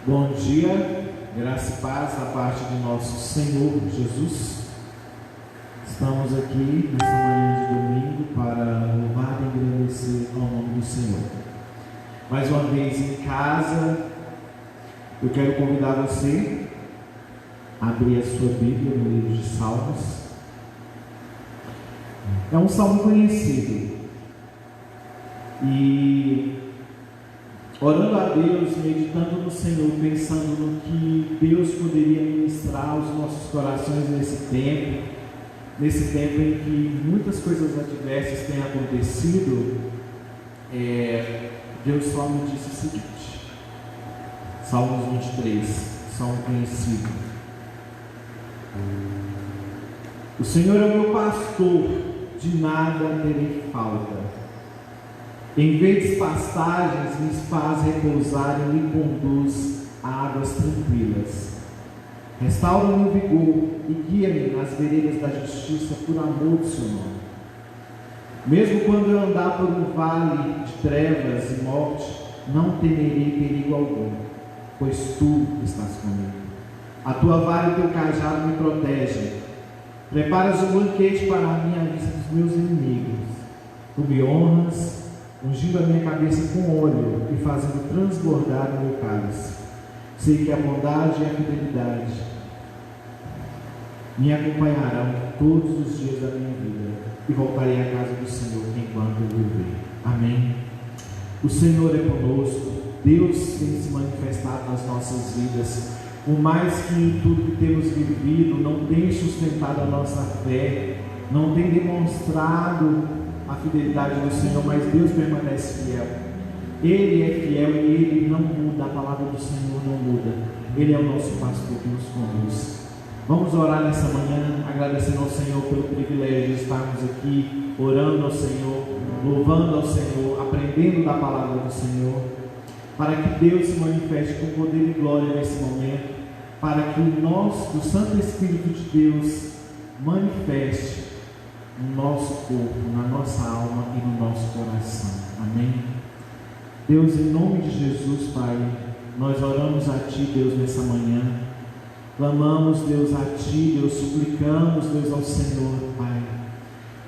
Bom dia, graça e paz da parte de nosso Senhor Jesus. Estamos aqui nessa manhã de domingo para louvar e agradecer ao nome do Senhor. Mais uma vez em casa, eu quero convidar você a abrir a sua Bíblia no livro de Salmos. É um salmo conhecido e orando a Deus, meditando no Senhor, pensando no que Deus poderia ministrar aos nossos corações nesse tempo em que muitas coisas adversas têm acontecido. Deus só me disse o seguinte: Salmos 23, salmo conhecido. O Senhor é o meu pastor, de nada terei falta. Em verdes pastagens me faz repousar e me conduz a águas tranquilas. Restaura-me o vigor e guia-me nas veredas da justiça por amor do seu nome. Mesmo quando eu andar por um vale de trevas e morte, não temerei perigo algum, pois tu estás comigo. A tua vara e o teu cajado me protegem. Preparas um banquete para a minha vista dos meus inimigos. Tu me honras, ungindo a minha cabeça com óleo e fazendo transbordar o meu cálice. Sei que a bondade e a fidelidade me acompanharão todos os dias da minha vida e voltarei à casa do Senhor enquanto eu viver. Amém. O Senhor é conosco. Deus tem se manifestado nas nossas vidas. Por mais que tudo que temos vivido não tenha sustentado a nossa fé, não tem demonstrado a fidelidade do Senhor, mas Deus permanece fiel. Ele é fiel e Ele não muda. A palavra do Senhor não muda. Ele é o nosso pastor que nos conduz. Vamos orar nessa manhã, agradecendo ao Senhor pelo privilégio de estarmos aqui, orando ao Senhor, louvando ao Senhor, aprendendo da palavra do Senhor, para que Deus se manifeste com poder e glória nesse momento, para que o Santo Espírito de Deus manifeste no nosso corpo, na nossa alma e no nosso coração. Amém? Deus, em nome de Jesus, Pai, nós oramos a Ti, Deus, nessa manhã. Clamamos, Deus, a Ti, Deus, suplicamos, Deus, ao Senhor, Pai,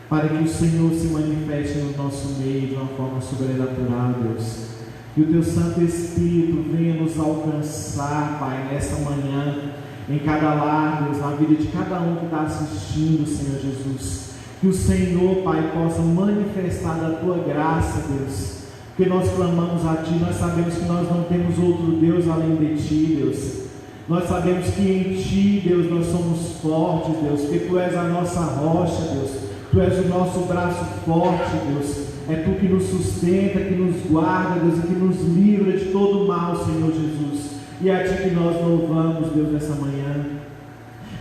para que o Senhor se manifeste no nosso meio de uma forma sobrenatural, Deus. Que o Teu Santo Espírito venha nos alcançar, Pai, nessa manhã, em cada lar, Deus, na vida de cada um que está assistindo, Senhor Jesus. Que o Senhor, Pai, possa manifestar da Tua graça, Deus, porque nós clamamos a Ti, nós sabemos que nós não temos outro Deus além de Ti, Deus. Nós sabemos que em Ti, Deus, nós somos fortes, Deus, porque Tu és a nossa rocha, Deus. Tu és o nosso braço forte, Deus. É Tu que nos sustenta, que nos guarda, Deus, e que nos livra de todo o mal, Senhor Jesus. E é a Ti que nós louvamos, Deus, nessa manhã.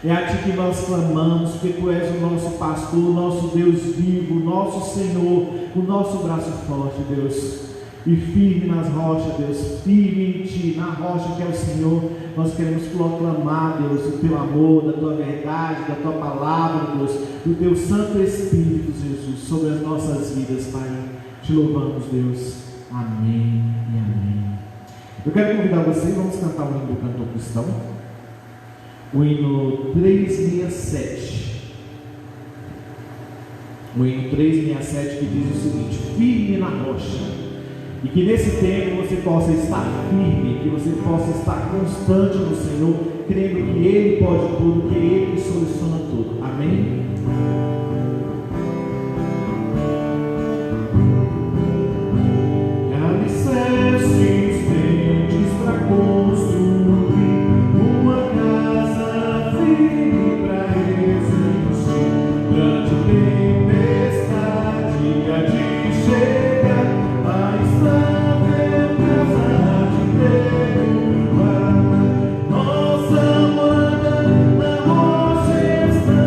É a Ti que nós clamamos, porque Tu és o nosso pastor, o nosso Deus vivo, o nosso Senhor, o nosso braço forte, Deus. E firme nas rochas, Deus, firme em Ti, na rocha que é o Senhor, nós queremos proclamar, Deus, o Teu amor, da Tua verdade, da Tua palavra, Deus, do Teu Santo Espírito, Jesus, sobre as nossas vidas, Pai. Te louvamos, Deus. Amém e amém. Eu quero convidar você, vamos cantar o hino do cantor cristão, o hino 367. O hino 367 que diz o seguinte: firme na rocha. E que nesse tempo você possa estar firme, que você possa estar constante no Senhor, crendo que Ele pode tudo, que Ele que soluciona tudo. Amém? Alicerces verdes para construir uma casa firme para resistir. Grande tempestade há de chegar. Nossa moeda na rocha está.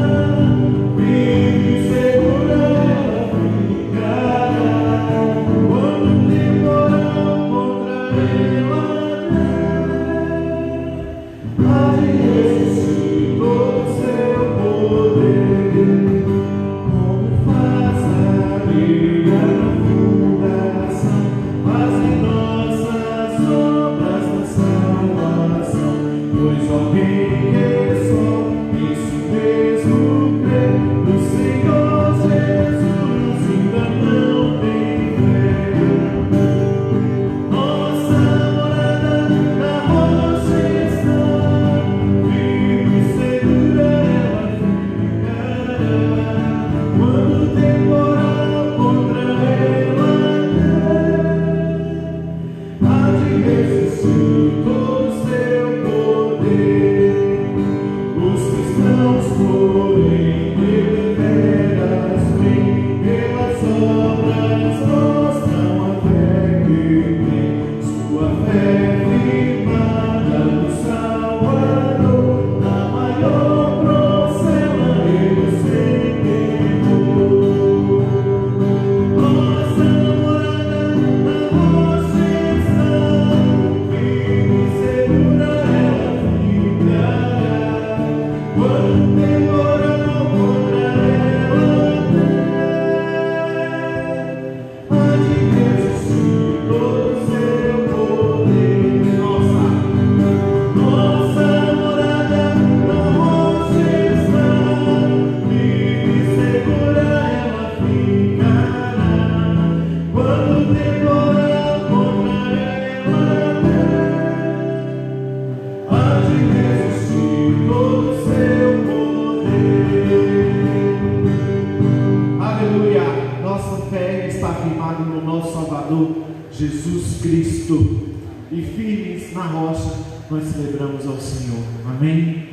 Jesus Cristo, e firmes na rocha nós celebramos ao Senhor. Amém?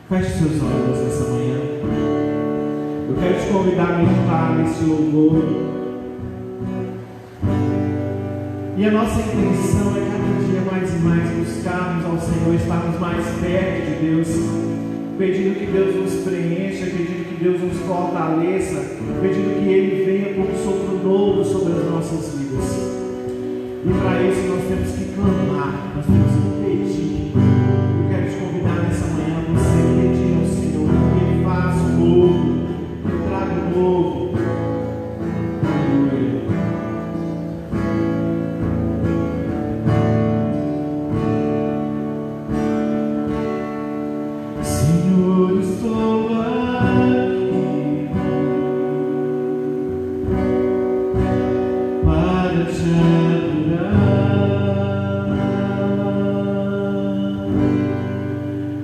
Feche seus olhos nessa manhã. Eu quero te convidar a meditar nesse louvor. E a nossa intenção é cada dia mais e mais buscarmos ao Senhor, estarmos mais perto de Deus, pedindo que Deus nos preencha, pedindo que Deus nos fortaleça, pedindo que Ele venha com um sopro novo sobre as nossas vidas. E para isso nós temos que clamar, nós temos que pedir. Eu quero te convidar nessa manhã a você pedir ao Senhor que Ele faça o novo, que Ele traga o novo. Aleluia. Senhor, estou aqui para te adorar.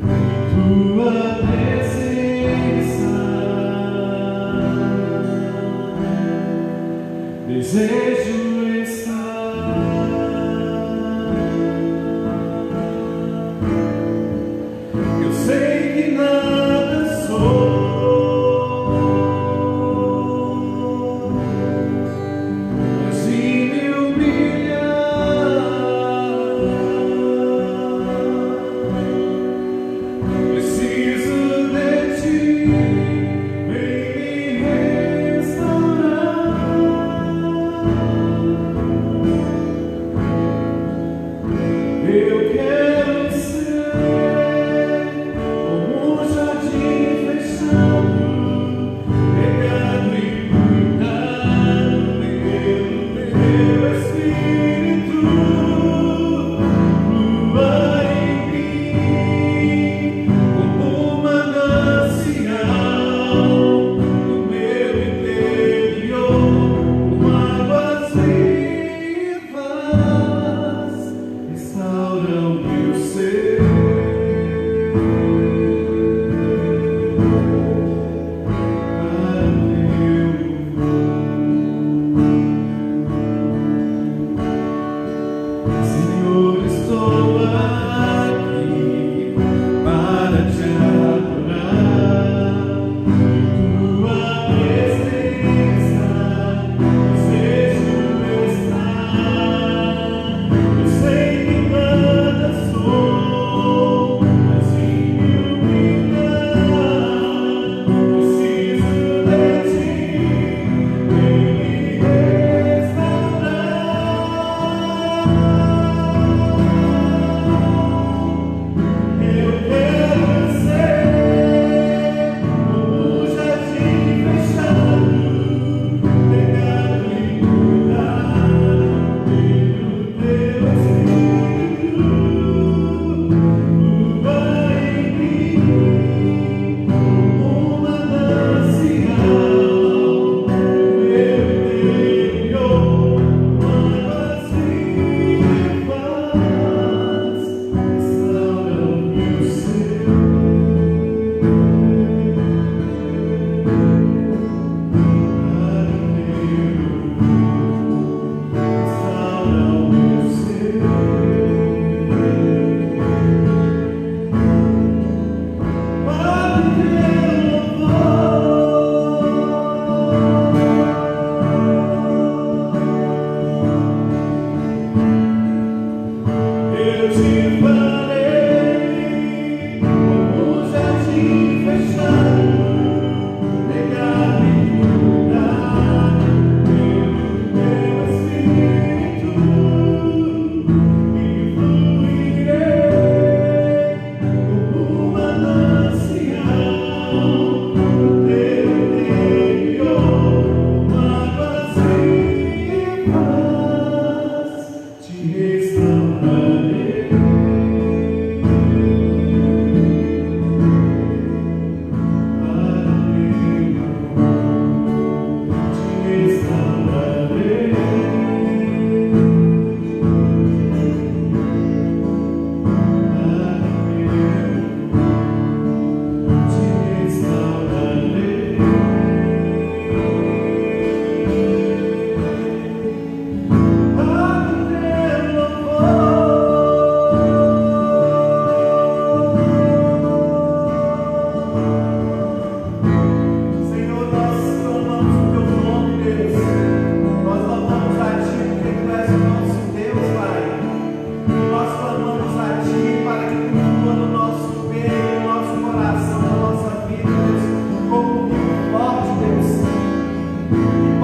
Em tua presença desejo estar. Eu sei que nada sou, mas se me humilhar, preciso de ti, vem me restaurar.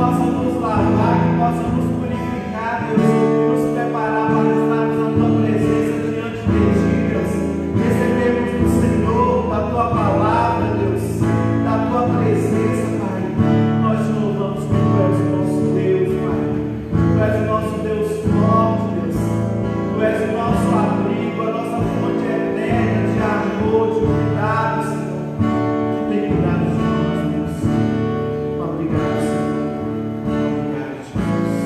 possa nos lavar, que possa nos purificar, Deus, nos preparar para estarmos na tua presença diante de ti, Deus. Recebemos do Senhor, da tua palavra, Deus, da tua presença, Pai. Nós te louvamos porque tu és o nosso Deus, Pai. Tu és o nosso Deus forte, Deus. Tu és o nosso abrigo, a nossa fonte eterna de amor, de cuidado, Senhor. Tem cuidado de nós, Deus. Obrigado, Senhor. Obrigado, Jesus.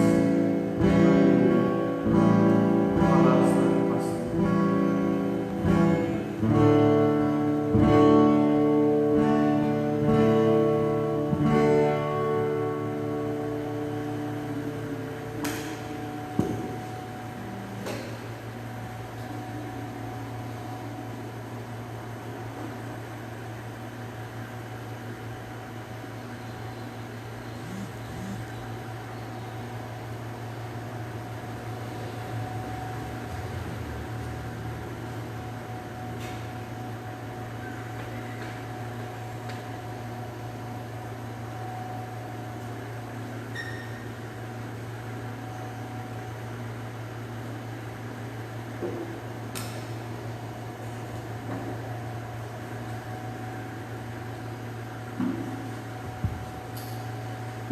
A palavra está com o pastor.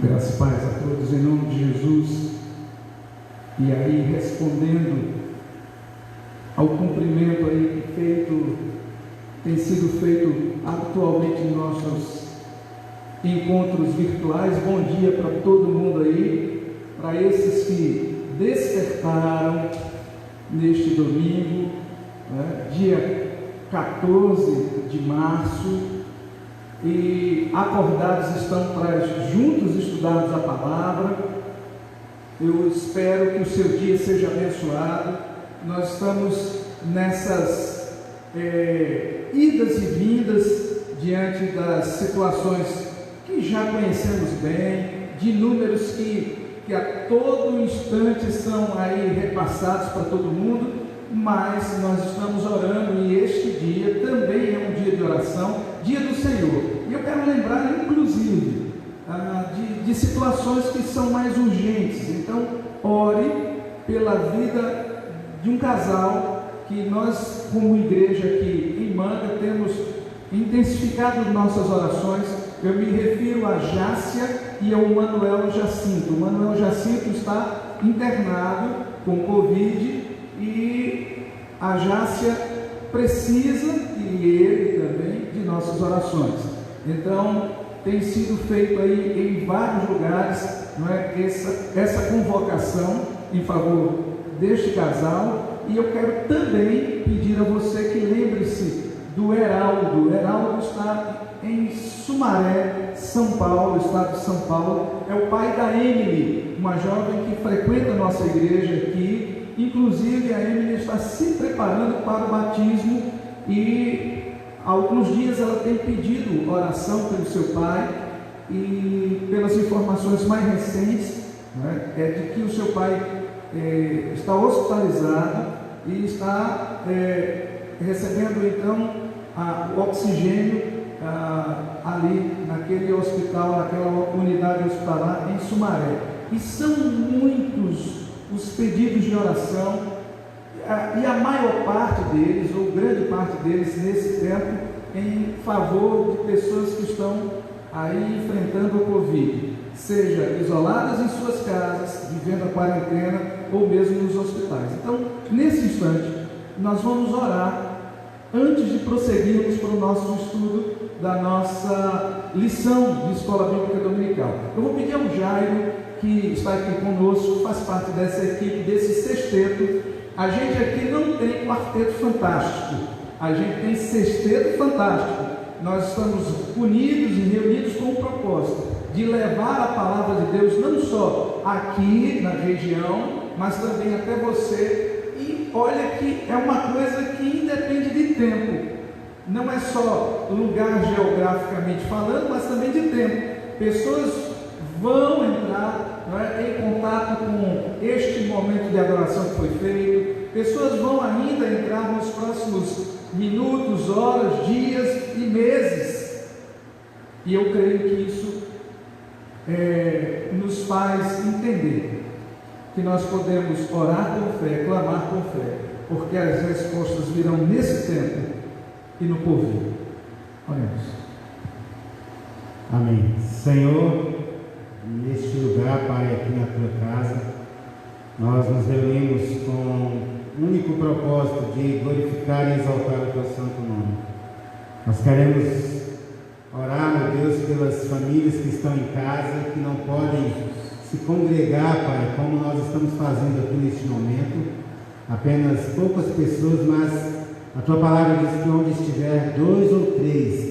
Graças e paz a todos em nome de Jesus. E aí, respondendo ao cumprimento aí tem sido feito habitualmente em nossos encontros virtuais. Bom dia para todo mundo aí, para esses que despertaram neste domingo, dia 14 de março, e acordados estão para juntos estudarmos a palavra. Eu espero que o seu dia seja abençoado. Nós estamos nessas idas e vindas diante das situações que já conhecemos bem, de números que a todo instante são aí repassados para todo mundo, mas nós estamos orando e este dia também é um dia de oração, dia do Senhor. E eu quero lembrar, inclusive, de situações que são mais urgentes. Então, ore pela vida de um casal que nós, como igreja aqui em Manga, temos intensificado nossas orações. Eu me refiro a Jácia e ao Manuel Jacinto. O Manuel Jacinto está internado com Covid e a Jácia precisa, e ele também, de nossas orações. Então, tem sido feito aí em vários lugares, essa convocação em favor deste casal. E eu quero também pedir a você que lembre-se do Heraldo. O Heraldo está em Sumaré, São Paulo, estado de São Paulo. É o pai da Emily, uma jovem que frequenta a nossa igreja aqui. Inclusive, a Emily está se preparando para o batismo e há alguns dias ela tem pedido oração pelo seu pai, e pelas informações mais recentes, é de que o seu pai está hospitalizado e está recebendo então o oxigênio ali naquele hospital, naquela unidade hospitalar em Sumaré. E são muitos os pedidos de oração, e a maior parte deles, ou grande parte deles, nesse tempo, em favor de pessoas que estão aí enfrentando a Covid, seja isoladas em suas casas, vivendo a quarentena, ou mesmo nos hospitais. Então, nesse instante, nós vamos orar antes de prosseguirmos para o nosso estudo da nossa lição de Escola Bíblica Dominical. Eu vou pedir ao Jairo, que está aqui conosco, faz parte dessa equipe, desse sexteto. A gente aqui não tem quarteto fantástico, a gente tem sexteto fantástico. Nós estamos unidos e reunidos com o propósito de levar a palavra de Deus não só aqui na região, mas também até você. E olha que é uma coisa que independe de tempo, não é só lugar geograficamente falando, mas também de tempo. Pessoas vão entrar em contato com este momento de adoração que foi feito, pessoas vão ainda entrar nos próximos minutos, horas, dias e meses, e eu creio que isso nos faz entender que nós podemos orar com fé, clamar com fé, porque as respostas virão nesse tempo e no porvir. Oremos. Amém. Senhor, neste lugar, Pai, aqui na tua casa, nós nos reunimos com o único propósito de glorificar e exaltar o teu santo nome. Nós queremos orar, meu Deus, pelas famílias que estão em casa, que não podem se congregar, Pai, como nós estamos fazendo aqui neste momento. Apenas poucas pessoas, mas a tua palavra diz que onde estiver 2 ou 3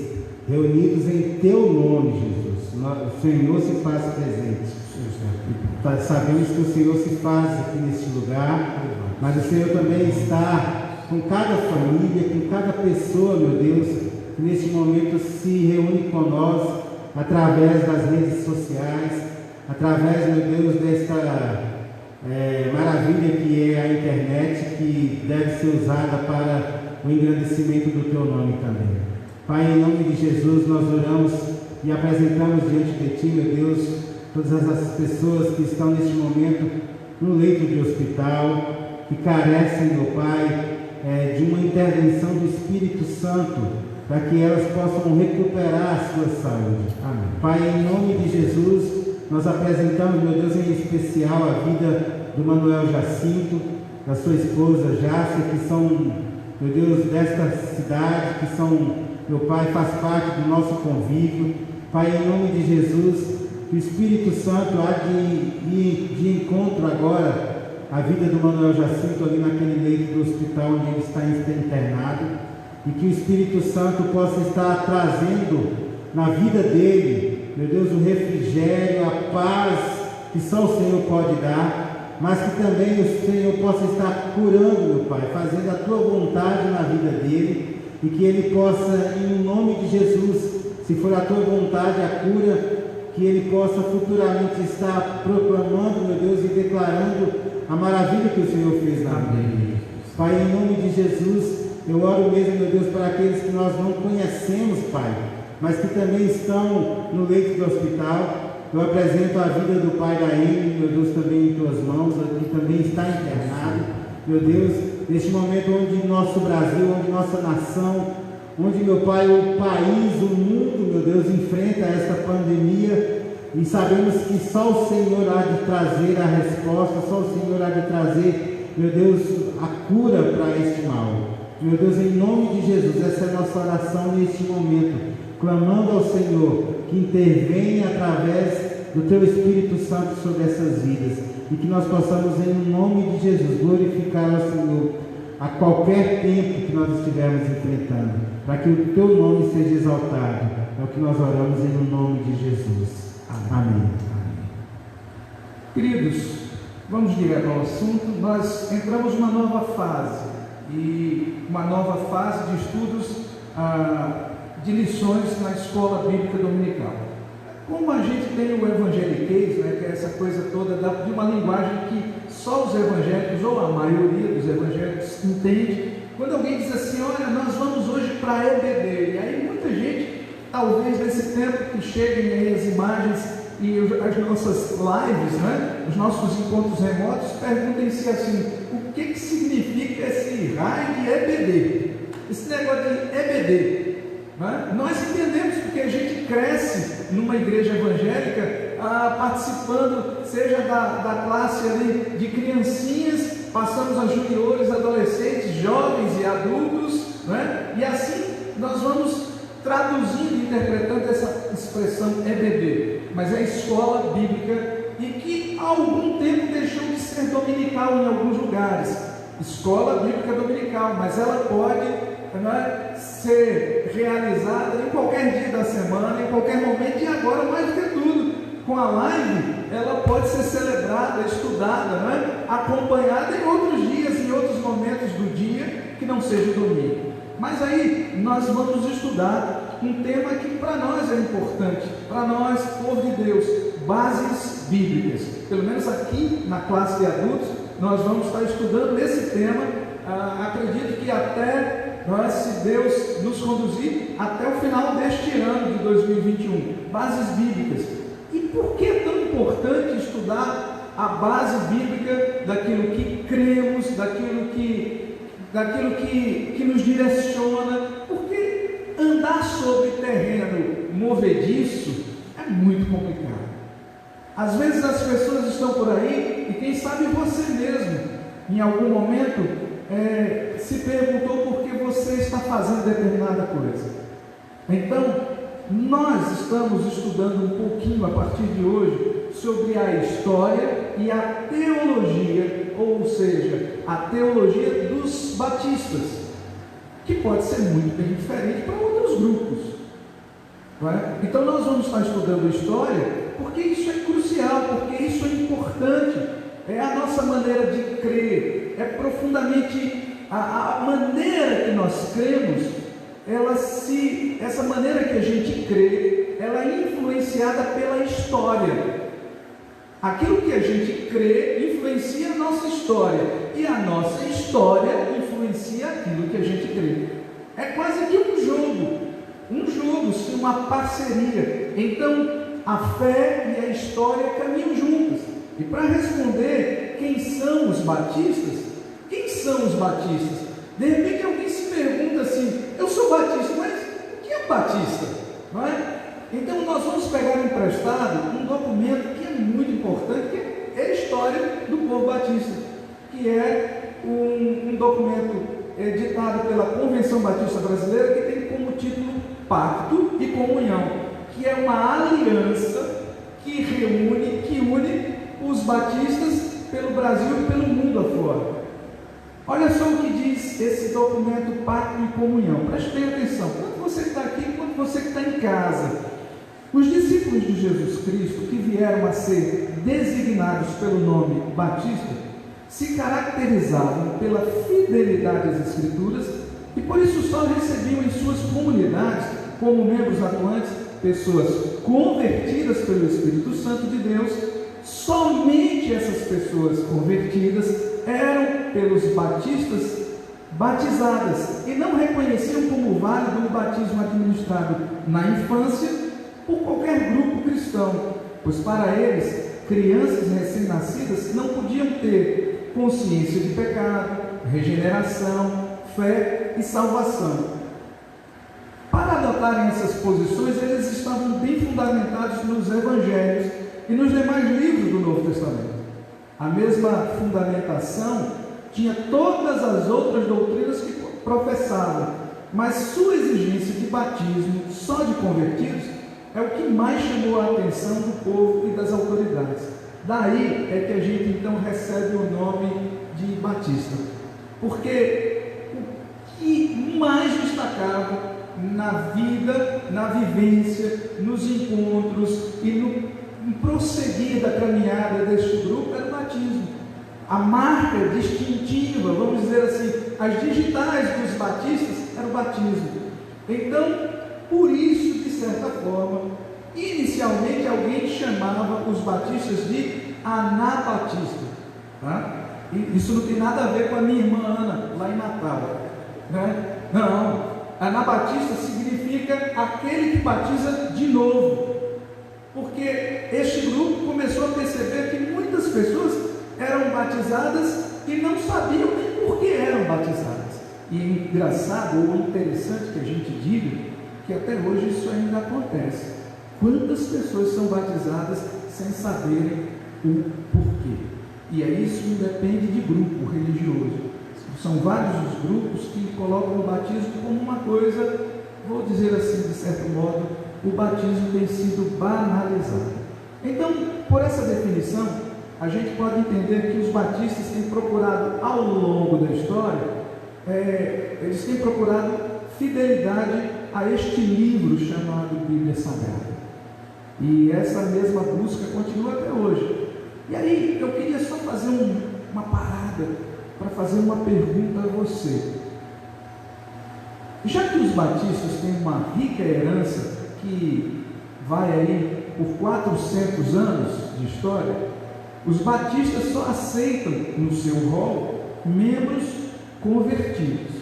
reunidos em teu nome, Jesus, o Senhor se faz presente. Sabemos que o Senhor se faz aqui neste lugar, mas o Senhor também está com cada família, com cada pessoa, meu Deus, que neste momento se reúne com nós através das redes sociais, através, meu Deus, desta maravilha que é a internet, que deve ser usada para o engrandecimento do teu nome também. Pai, em nome de Jesus, nós oramos e apresentamos diante de ti, meu Deus, todas as pessoas que estão neste momento no leito de hospital, que carecem, meu Pai, de uma intervenção do Espírito Santo, para que elas possam recuperar a sua saúde. Amém. Pai, em nome de Jesus, nós apresentamos, meu Deus, em especial a vida do Manuel Jacinto, da sua esposa Jácia, que são, meu Deus, desta cidade, que são, meu Pai, faz parte do nosso convívio. Pai, em nome de Jesus, que o Espírito Santo há de ir de encontro agora à vida do Manuel Jacinto ali naquele leito do hospital onde ele está internado, e que o Espírito Santo possa estar trazendo na vida dele, meu Deus, o refrigério, a paz que só o Senhor pode dar, mas que também o Senhor possa estar curando, meu Pai, fazendo a tua vontade na vida dele, e que ele possa, em nome de Jesus, se for a tua vontade, a cura, que ele possa futuramente estar proclamando, meu Deus, e declarando a maravilha que o Senhor fez na vida dele. Pai, em nome de Jesus, eu oro mesmo, meu Deus, para aqueles que nós não conhecemos, Pai, mas que também estão no leito do hospital. Eu apresento a vida do pai da Amy, meu Deus, também em tuas mãos, que também está internado, meu Deus, neste momento onde nosso Brasil, onde nossa nação, onde, meu Pai, o país, o mundo, meu Deus, enfrenta esta pandemia, e sabemos que só o Senhor há de trazer a resposta, só o Senhor há de trazer, meu Deus, a cura para este mal. Meu Deus, em nome de Jesus, essa é a nossa oração neste momento, clamando ao Senhor que intervenha através do Teu Espírito Santo sobre essas vidas, e que nós possamos, em nome de Jesus, glorificar ao Senhor a qualquer tempo que nós estivermos enfrentando, para que o Teu nome seja exaltado. É o que nós oramos em nome de Jesus. Amém. Queridos, vamos direto ao assunto. Nós entramos numa nova fase, e uma nova fase de estudos de lições na escola bíblica dominical. Como a gente tem o evangeliquez, né, que é essa coisa toda de uma linguagem que só os evangélicos, ou a maioria dos evangélicos, entende, quando alguém diz assim: olha, nós vamos hoje para EBD, e aí muita gente, talvez nesse tempo que cheguem aí as imagens e as nossas lives, né, os nossos encontros remotos, perguntem-se assim: o que significa esse raio de EBD? Esse negócio de EBD, né? Nós entendemos porque a gente cresce numa igreja evangélica, participando, seja da classe ali de criancinhas, passamos a juniores, adolescentes, jovens e adultos, né? E assim nós vamos traduzindo e interpretando essa expressão EBD, mas é escola bíblica, e que há algum tempo deixou de ser dominical em alguns lugares. Escola bíblica dominical, mas ela pode, né, ser realizada em qualquer dia da semana, em qualquer momento, e agora mais do que tudo, com a live, ela pode ser celebrada, estudada, né, acompanhada em outros dias, em outros momentos do dia, que não seja o domingo. Mas aí nós vamos estudar um tema que para nós é importante, para nós, povo de Deus, bases bíblicas. Pelo menos aqui na classe de adultos, nós vamos estar estudando esse tema. Acredito que até nós, se Deus nos conduzir, até o final deste ano de 2021, bases bíblicas. E por que é tão importante estudar a base bíblica daquilo que cremos, daquilo que nos direciona, porque andar sobre terreno movediço é muito complicado. Às vezes as pessoas estão por aí, e quem sabe você mesmo, em algum momento, se perguntou por que você está fazendo determinada coisa. Então, nós estamos estudando um pouquinho a partir de hoje sobre a história e a teologia, ou seja, a teologia dos batistas, que pode ser muito bem diferente para outros grupos. Não é? Então nós vamos estar estudando a história porque isso é crucial, porque isso é importante, é a nossa maneira de crer, é profundamente a maneira que nós cremos, essa maneira que a gente crê, ela é influenciada pela história. Aquilo que a gente crê influencia a nossa história, e a nossa história influencia aquilo que a gente crê. É quase que um jogo, sim, uma parceria. Então, a fé e a história caminham juntas. E para responder quem são os batistas, de repente alguém se pergunta assim: eu sou batista, mas o que é batista? Não é? Então nós vamos pegar emprestado um documento que é muito importante, que é a história do povo batista, que é um documento editado pela Convenção Batista Brasileira, que tem como título Pacto e Comunhão, que é uma aliança que une os batistas pelo Brasil e pelo mundo afora. Olha só o que diz esse documento Pacto e Comunhão. Preste bem atenção, quanto você que está aqui, quanto você que está em casa. Os discípulos de Jesus Cristo, que vieram a ser designados pelo nome Batista, se caracterizavam pela fidelidade às Escrituras e por isso só recebiam em suas comunidades, como membros atuantes, pessoas convertidas pelo Espírito Santo de Deus. Somente essas pessoas convertidas eram pelos batistas batizadas e não reconheciam como válido o batismo administrado na infância por qualquer grupo cristão, pois para eles, crianças recém-nascidas não podiam ter consciência de pecado, regeneração, fé e salvação. Para adotarem essas posições, eles estavam bem fundamentados nos evangelhos e nos demais livros do Novo Testamento. A mesma fundamentação tinha todas as outras doutrinas que professavam, mas sua exigência de batismo só de convertidos é o que mais chamou a atenção do povo e das autoridades. Daí é que a gente então recebe o nome de batista, porque o que mais destacava na vida, na vivência, nos encontros e no prosseguir da caminhada deste grupo era o batismo. A marca distintiva, vamos dizer assim, as digitais dos batistas era o batismo. Então, por isso, de certa forma, inicialmente alguém chamava os batistas de anabatistas. Tá? E isso não tem nada a ver com a minha irmã Ana, lá em Natal. Né? Não, anabatista significa aquele que batiza de novo. Porque este grupo começou a perceber que muitas pessoas eram batizadas e não sabiam nem por que eram batizadas. E é engraçado ou interessante que a gente diga que até hoje isso ainda acontece. Quantas pessoas são batizadas sem saberem o porquê? E aí isso independe de grupo religioso. São vários os grupos que colocam o batismo como uma coisa, vou dizer assim, de certo modo, o batismo tem sido banalizado. Então, por essa definição, a gente pode entender que os batistas têm procurado, ao longo da história, eles têm procurado fidelidade a este livro chamado Bíblia Sagrada. E essa mesma busca continua até hoje. E aí, eu queria só fazer uma parada para fazer uma pergunta a você. Já que os batistas têm uma rica herança que vai aí por 400 anos de história, os batistas só aceitam no seu rol membros convertidos.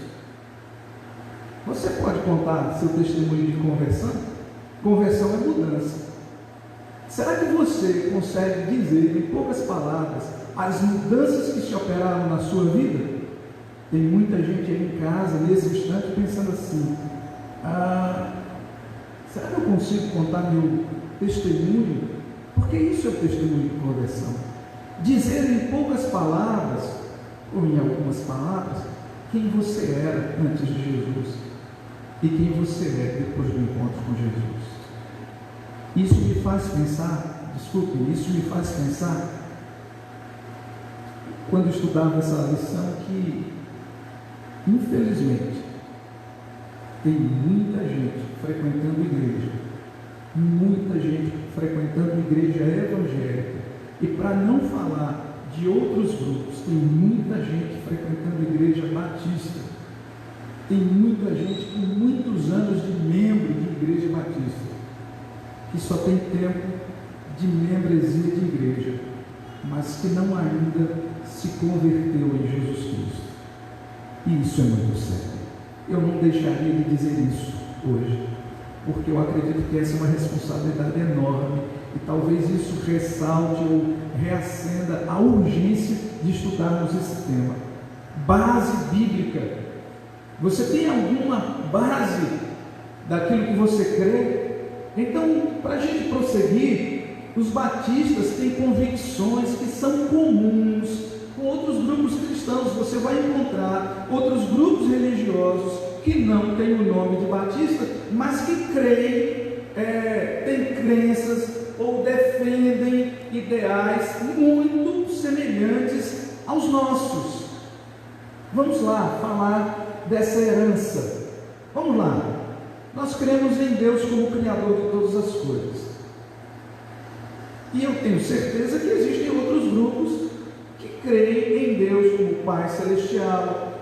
Você pode contar seu testemunho de conversão? Conversão é mudança. Será que você consegue dizer, em poucas palavras, as mudanças que se operaram na sua vida? Tem muita gente aí em casa, nesse instante, pensando assim: será que eu consigo contar meu testemunho? Porque isso é o testemunho de conversão. Dizer em poucas palavras, ou em algumas palavras, quem você era antes de Jesus e quem você é depois do encontro com Jesus. Isso me faz pensar, isso me faz pensar, quando estudava essa lição, que infelizmente tem muita gente frequentando igreja, muita gente frequentando igreja evangélica, e para não falar de outros grupos, tem muita gente frequentando igreja batista, tem muita gente com muitos anos de membro de igreja batista, que só tem tempo de membresia de igreja, mas que não ainda se converteu em Jesus Cristo. E isso é muito sério. Eu não deixaria de dizer isso hoje, porque eu acredito que essa é uma responsabilidade enorme, e talvez isso ressalte ou reacenda a urgência de estudarmos esse tema. Base bíblica. Você tem alguma base daquilo que você crê? Então, para a gente prosseguir, os batistas têm convicções que são comuns com outros grupos cristãos. Você vai encontrar outros grupos religiosos que não têm o nome de batista, mas que creem, têm crenças ou defendem ideais muito semelhantes aos nossos. Vamos lá falar dessa herança. Vamos lá. Nós cremos em Deus como Criador de todas as coisas. E eu tenho certeza que existem outros grupos que creem em Deus como Pai Celestial,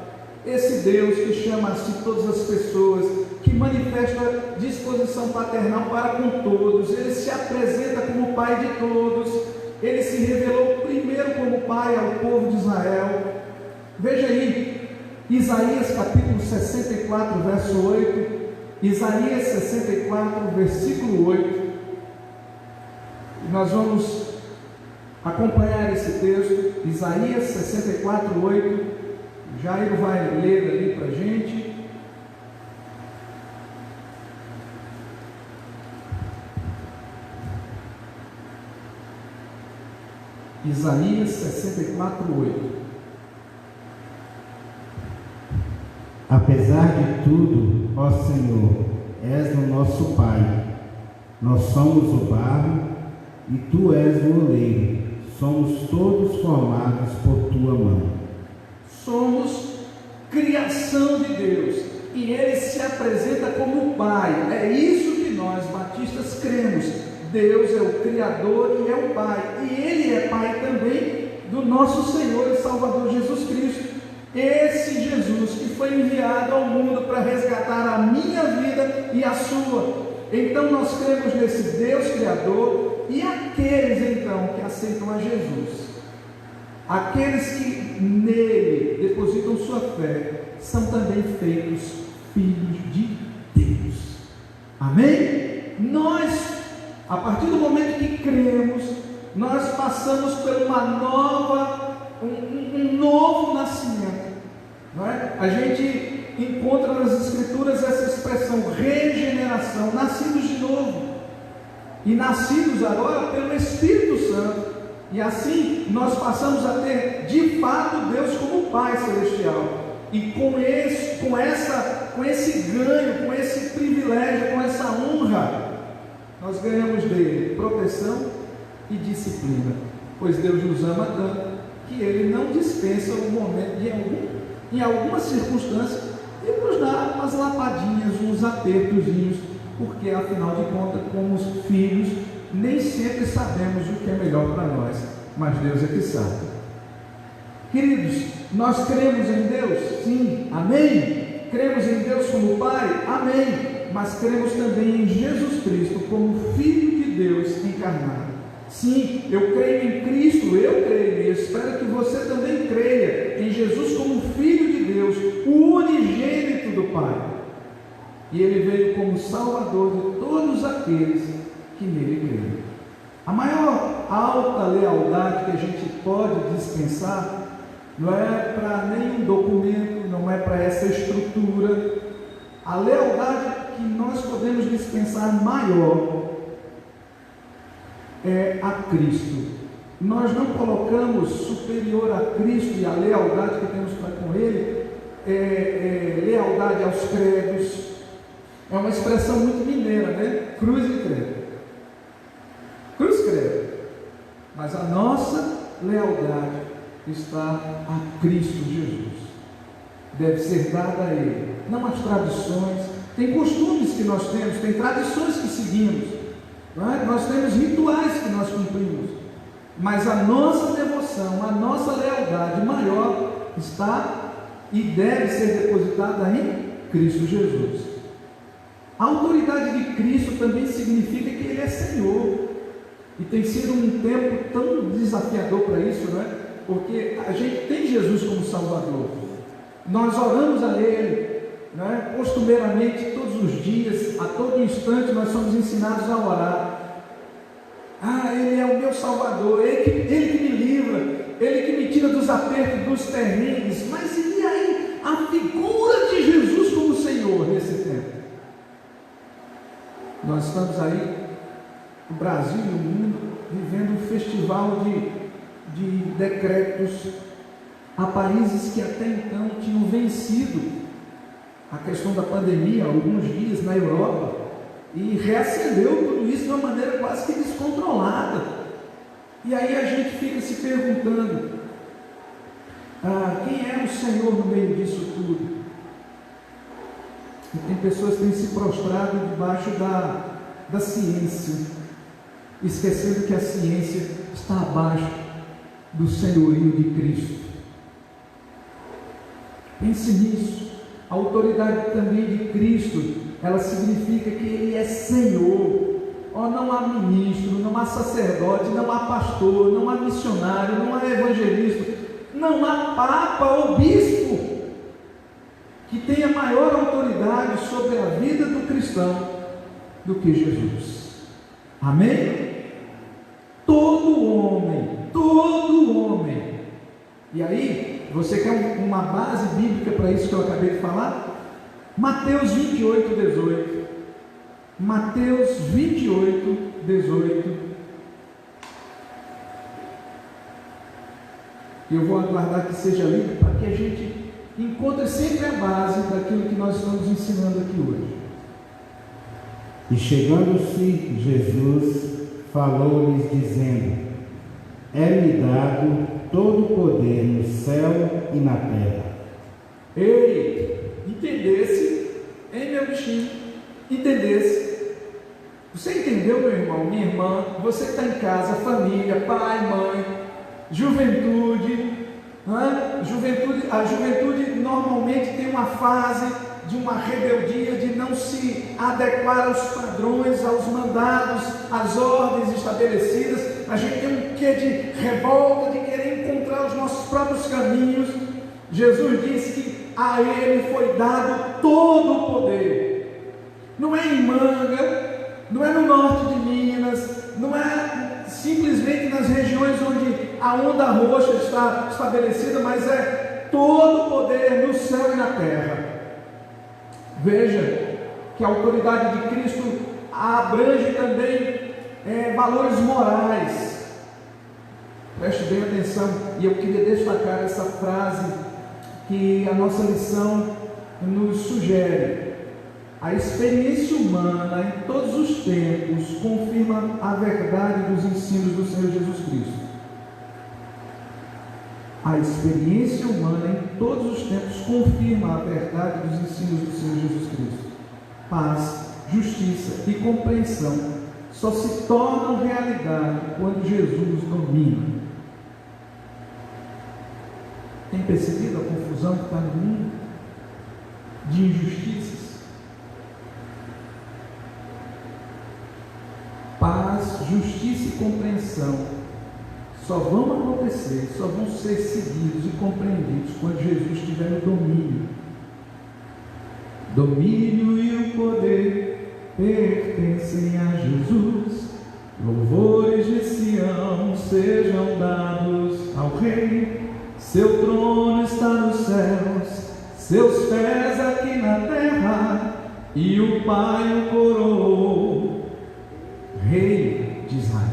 esse Deus que chama a si todas as pessoas, que manifesta disposição paternal para com todos, ele se apresenta como Pai de todos, ele se revelou primeiro como Pai ao povo de Israel. Veja aí, Isaías capítulo 64, verso 8, Isaías 64, versículo 8, nós vamos acompanhar esse texto, Isaías 64, 8, Jairo vai ler ali para a gente. Isaías 64, 8. Apesar de tudo, ó Senhor, és o nosso Pai. Nós somos o barro e tu és o oleiro. Somos todos formados por tua mão. Somos criação de Deus e ele se apresenta como Pai. É isso que nós batistas cremos. Deus é o Criador e é o Pai, e ele é Pai também do nosso Senhor e Salvador Jesus Cristo. Esse Jesus que foi enviado ao mundo para resgatar a minha vida e a sua. Então nós cremos nesse Deus Criador, e aqueles então que aceitam a Jesus, aqueles que nele depositam sua fé, são também feitos filhos de Deus. Amém? Nós, a partir do momento que cremos, nós passamos por um novo nascimento, não é? A gente encontra nas Escrituras essa expressão regeneração, nascidos de novo, e nascidos agora pelo Espírito Santo, e assim nós passamos a ter de fato Deus como Pai Celestial, e com esse ganho, com esse privilégio, com essa honra, nós ganhamos dele proteção e disciplina, pois Deus nos ama tanto que ele não dispensa o momento em alguma circunstância, e nos dá umas lapadinhas, uns apertozinhos, porque afinal de contas, como filhos, nem sempre sabemos o que é melhor para nós, mas Deus é que sabe. Queridos, nós cremos em Deus? Sim, amém? Cremos em Deus como Pai? Amém? Mas cremos também em Jesus Cristo como Filho de Deus encarnado. Sim, eu creio em Cristo, eu creio, e espero que você também creia em Jesus como Filho de Deus, o unigênito do Pai. E ele veio como Salvador de todos aqueles que nele creem. A maior alta lealdade que a gente pode dispensar não é para nenhum documento, não é para essa estrutura. A lealdade que nós podemos dispensar maior é a Cristo. Nós não colocamos superior a Cristo e a lealdade que temos para com Ele, lealdade aos credos. É uma expressão muito mineira, né? Cruz e credo. Cruz e credo. Mas a nossa lealdade está a Cristo Jesus. Deve ser dada a Ele, não às tradições. Tem costumes que nós temos, tem tradições que seguimos, não é? Nós temos rituais que nós cumprimos, mas a nossa devoção, a nossa lealdade maior está e deve ser depositada em Cristo Jesus. A autoridade de Cristo também significa que Ele é Senhor, e tem sido um tempo tão desafiador para isso, não é? Porque a gente tem Jesus como Salvador, nós oramos a Ele, não é? Costumeiramente, todos os dias, a todo instante, nós somos ensinados a orar. Ele é o meu Salvador, Ele que me livra, Ele que me tira dos apertos, dos terrenos. Mas e aí a figura de Jesus como Senhor nesse tempo? Nós estamos aí, no Brasil e no mundo, vivendo um festival de decretos a países que até então tinham vencido a questão da pandemia, alguns dias na Europa, e reacendeu tudo isso de uma maneira quase que descontrolada. E aí a gente fica se perguntando, quem é o Senhor no meio disso tudo? E tem pessoas que têm se prostrado debaixo da ciência, esquecendo que a ciência está abaixo do senhorio de Cristo. Pense nisso. A autoridade também de Cristo, ela significa que Ele é Senhor. Não há ministro, não há sacerdote, não há pastor, não há missionário, não há evangelista, não há papa ou bispo que tenha maior autoridade sobre a vida do cristão do que Jesus. Amém? Todo homem. E aí, você quer uma base bíblica para isso que eu acabei de falar? Mateus 28, 18. Mateus 28, 18. Eu vou aguardar que seja lido para que a gente encontre sempre a base daquilo que nós estamos ensinando aqui hoje. E chegando-se Jesus, falou-lhes dizendo: é-me dado todo o poder no céu e na terra. Ei, entendesse, hein, meu bichinho? Entendesse? Você entendeu, meu irmão, minha irmã? Você que está em casa, família, pai, mãe, juventude, não é? A juventude normalmente tem uma fase de uma rebeldia, de não se adequar aos padrões, aos mandados, às ordens estabelecidas. A gente tem um quê de revolta, de querer encontrar os nossos próprios caminhos. Jesus disse que a Ele foi dado todo o poder. Não é em Manga, não é no norte de Minas, não é simplesmente nas regiões onde a onda roxa está estabelecida, mas é todo o poder no céu e na terra. Veja que a autoridade de Cristo abrange também valores morais. Preste bem atenção, e eu queria destacar essa frase que a nossa lição nos sugere. A experiência humana em todos os tempos confirma a verdade dos ensinos do Senhor Jesus Cristo. A experiência humana em todos os tempos confirma a verdade dos ensinos do Senhor Jesus Cristo. Paz, justiça e compreensão só se tornam realidade quando Jesus domina. Tem percebido a confusão que está no mundo de injustiças? Paz, justiça e compreensão só vão acontecer, só vão ser seguidos e compreendidos quando Jesus estiver no domínio. Domínio e o poder pertencem a Jesus. Louvores de sejam dados ao Rei. Seu trono está nos céus, seus pés aqui na terra, e o Pai o coroou Rei de Israel.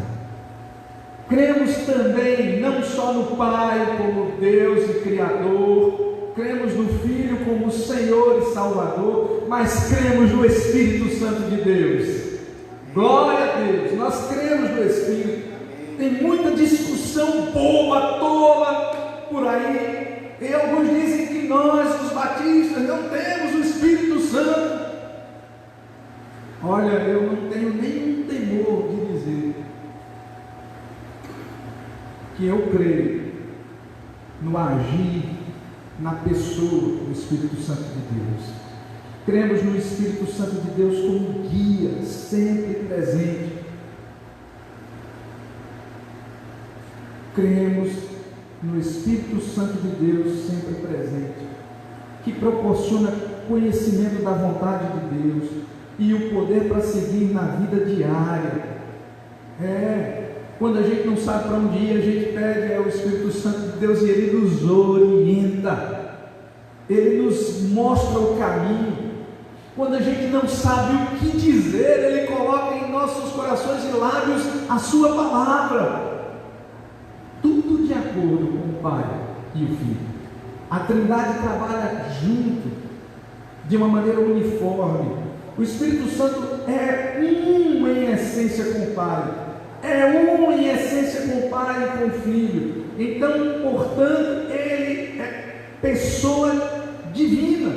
Cremos também não só no Pai como Deus e Criador, cremos no Filho como Senhor e Salvador, mas cremos no Espírito Santo de Deus. Glória a Deus, nós cremos no Espírito. Tem muita discussão boba, tola por aí, e alguns dizem que nós, os batistas, não temos o Espírito Santo. Olha, eu não tenho nenhum temor de dizer que eu creio no agir, na pessoa do Espírito Santo de Deus. Cremos no Espírito Santo de Deus como guia, sempre presente. Cremos no Espírito Santo de Deus sempre presente, que proporciona conhecimento da vontade de Deus e o poder para seguir na vida diária. Quando a gente não sabe para onde ir, a gente pede ao Espírito Santo de Deus e Ele nos orienta, Ele nos mostra o caminho. Quando a gente não sabe o que dizer, Ele coloca em nossos corações e lábios a Sua palavra. Tudo de acordo com o Pai e o Filho. A Trindade trabalha junto, de uma maneira uniforme. O Espírito Santo é um em essência com o Pai, é um em essência com o Pai e com o Filho. Então, portanto, Ele é pessoa divina,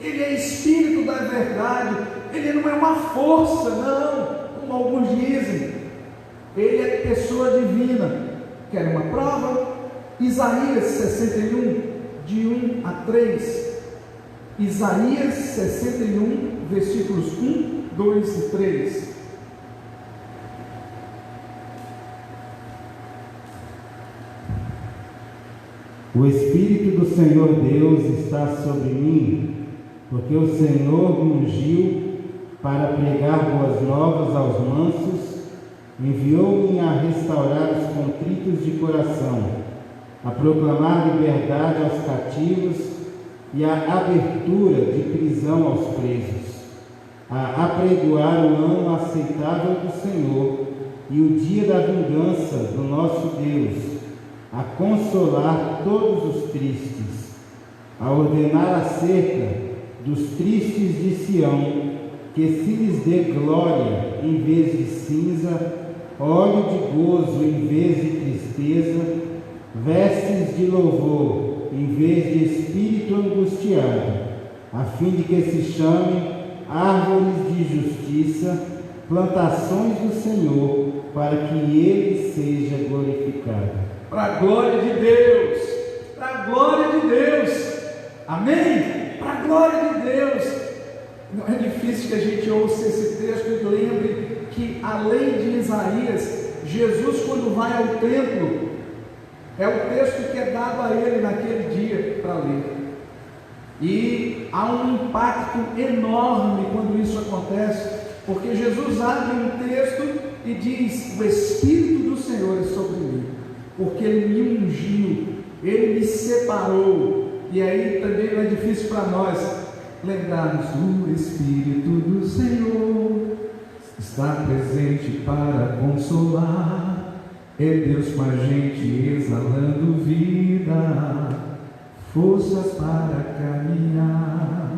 Ele é Espírito da verdade, Ele não é uma força, não, como alguns dizem. Ele é pessoa divina. Quer uma prova? Isaías 61, de 1 a 3. Isaías 61, versículos 1, 2 e 3. O Espírito do Senhor Deus está sobre mim, porque o Senhor me ungiu para pregar boas novas aos mansos, enviou-me a restaurar os contritos de coração, a proclamar liberdade aos cativos e a abertura de prisão aos presos, a apregoar o ano aceitável do Senhor e o dia da vingança do nosso Deus, a consolar todos os tristes, a ordenar acerca dos tristes de Sião, que se lhes dê glória em vez de cinza, óleo de gozo em vez de tristeza, vestes de louvor em vez de espírito angustiado, a fim de que se chamem árvores de justiça, plantações do Senhor, para que Ele seja glorificado. Para a glória de Deus, para a glória de Deus, amém? Para a glória de Deus. Não é difícil que a gente ouça esse texto e lembre que, além de Isaías, Jesus, quando vai ao templo, é o texto que é dado a ele naquele dia para ler. E há um impacto enorme quando isso acontece, porque Jesus abre um texto e diz: o Espírito do Senhor é sobre mim, porque Ele me ungiu, Ele me separou. E aí também não é difícil para nós lembrarmos: o Espírito do Senhor está presente para consolar, é Deus com a gente exalando vida, forças para caminhar.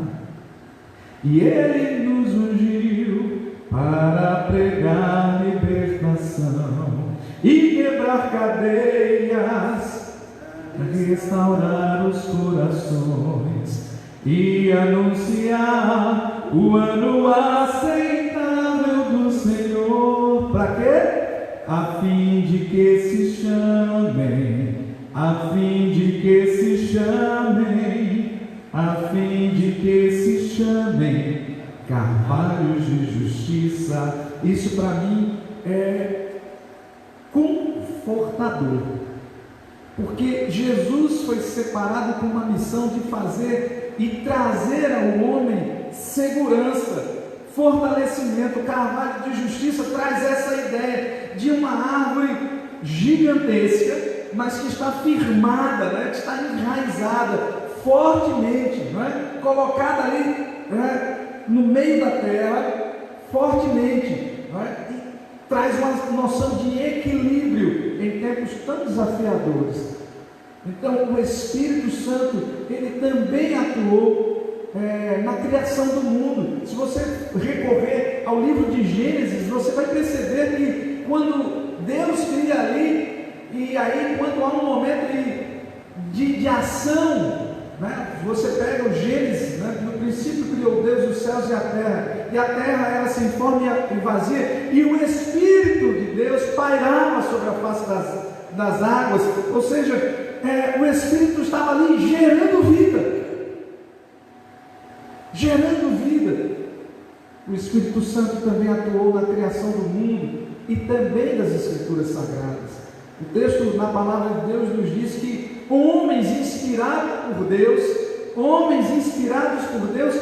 E Ele nos ungiu para pregar libertação e quebrar cadeias, restaurar os corações e anunciar o ano aceitável do Senhor. Para quê? A fim de que se chamem, a fim de que se chamem, a fim de que se chamem carvalhos de justiça. Isso para mim é confortador, porque Jesus foi separado com uma missão de fazer e trazer ao homem segurança, fortalecimento. O carvalho de justiça traz essa ideia de uma árvore gigantesca, mas que está firmada, né? Que está enraizada fortemente, né? Colocada ali, né? No meio da terra, fortemente, né? E traz uma noção de equilíbrio em tempos tão desafiadores. Então, o Espírito Santo, ele também atuou na criação do mundo. Se você recorrer ao livro de Gênesis, você vai perceber que quando Deus cria ali, e aí quando há um momento de ação, né? Você pega o Gênesis, né? No princípio criou Deus os céus e a terra era sem forma e vazia, e o Espírito de Deus pairava sobre a face das águas, ou seja, o Espírito estava ali gerando vida. O Espírito Santo também atuou na criação do mundo e também das Escrituras Sagradas. O texto na palavra de Deus nos diz que homens inspirados por Deus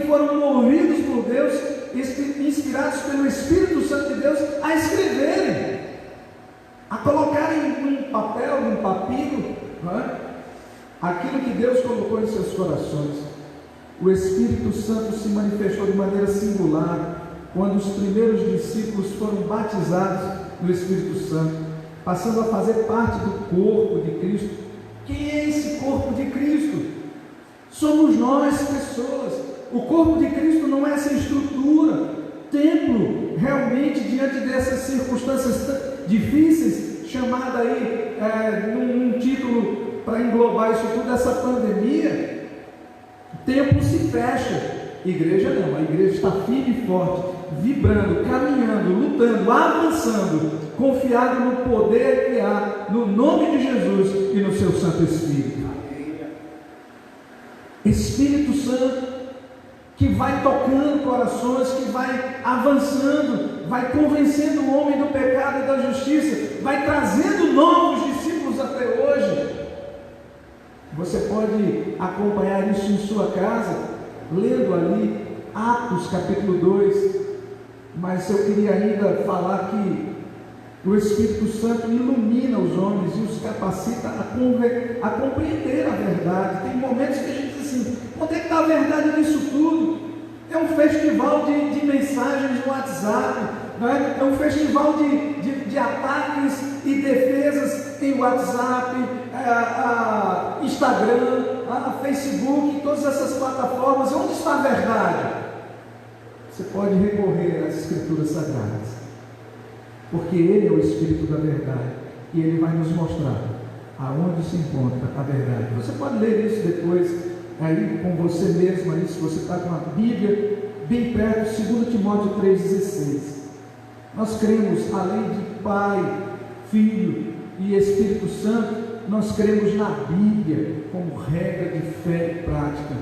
foram movidos por Deus, inspirados pelo Espírito Santo de Deus a escreverem, a colocarem num papel, num papiro, aquilo que Deus colocou em seus corações. O Espírito Santo se manifestou de maneira singular quando os primeiros discípulos foram batizados no Espírito Santo, passando a fazer parte do corpo de Cristo. Quem é esse corpo de Cristo? Somos nós, pessoas. O corpo de Cristo não é essa estrutura, templo, realmente, diante dessas circunstâncias difíceis, chamada aí, num título para englobar isso tudo, essa pandemia. Templo se fecha, igreja não, a igreja está firme e forte, vibrando, caminhando, lutando, avançando, confiado no poder que há no nome de Jesus e no seu Santo Espírito. Espírito Santo que vai tocando corações, que vai avançando, vai convencendo o homem do pecado e da justiça, vai trazendo novos discípulos até hoje. Você pode acompanhar isso em sua casa, lendo ali Atos capítulo 2, mas eu queria ainda falar que o Espírito Santo ilumina os homens e os capacita a compreender a verdade. Tem momentos que a gente diz assim: onde é que está a verdade nisso tudo? É um festival de mensagens no WhatsApp, né? É um festival de ataques e defesas em WhatsApp, Instagram, Facebook, todas essas plataformas. Onde está a verdade? Você pode recorrer às Escrituras Sagradas, porque Ele é o Espírito da verdade e Ele vai nos mostrar aonde se encontra a verdade. Você pode ler isso depois aí com você mesmo, aí, se você está com a Bíblia bem perto, 2 Timóteo 3,16. Nós cremos, além de Pai, Filho e Espírito Santo, nós cremos na Bíblia como regra de fé e prática.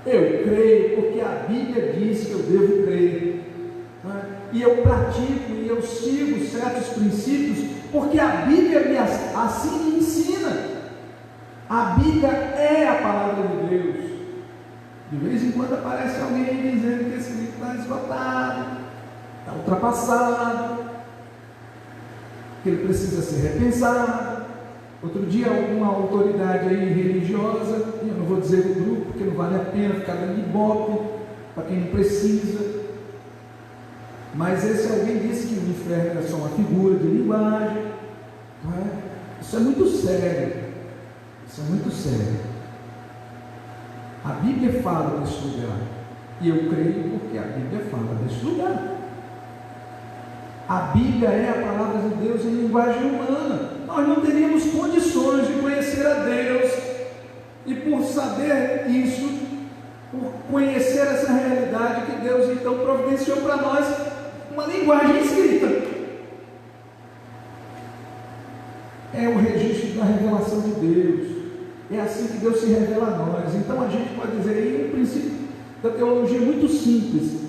Eu creio porque a Bíblia diz que eu devo crer, né? E eu pratico e eu sigo certos princípios porque a Bíblia assim me ensina. A Bíblia é a palavra de Deus. De vez em quando aparece alguém dizendo que esse livro está esgotado, está ultrapassado, que ele precisa ser repensado. Outro dia, alguma autoridade aí religiosa, e eu não vou dizer o grupo, porque não vale a pena ficar dando ibope para quem não precisa, mas esse alguém disse que o inferno é só uma figura de linguagem, não é? Isso é muito sério, isso é muito sério. A Bíblia fala desse lugar, e eu creio porque a Bíblia fala desse lugar. A Bíblia é a palavra de Deus em linguagem humana. Nós não teríamos condições de conhecer a Deus, e por saber isso, por conhecer essa realidade que Deus então providenciou para nós, uma linguagem escrita. É o registro da revelação de Deus. É assim que Deus se revela a nós. Então a gente pode dizer aí um princípio da teologia muito simples.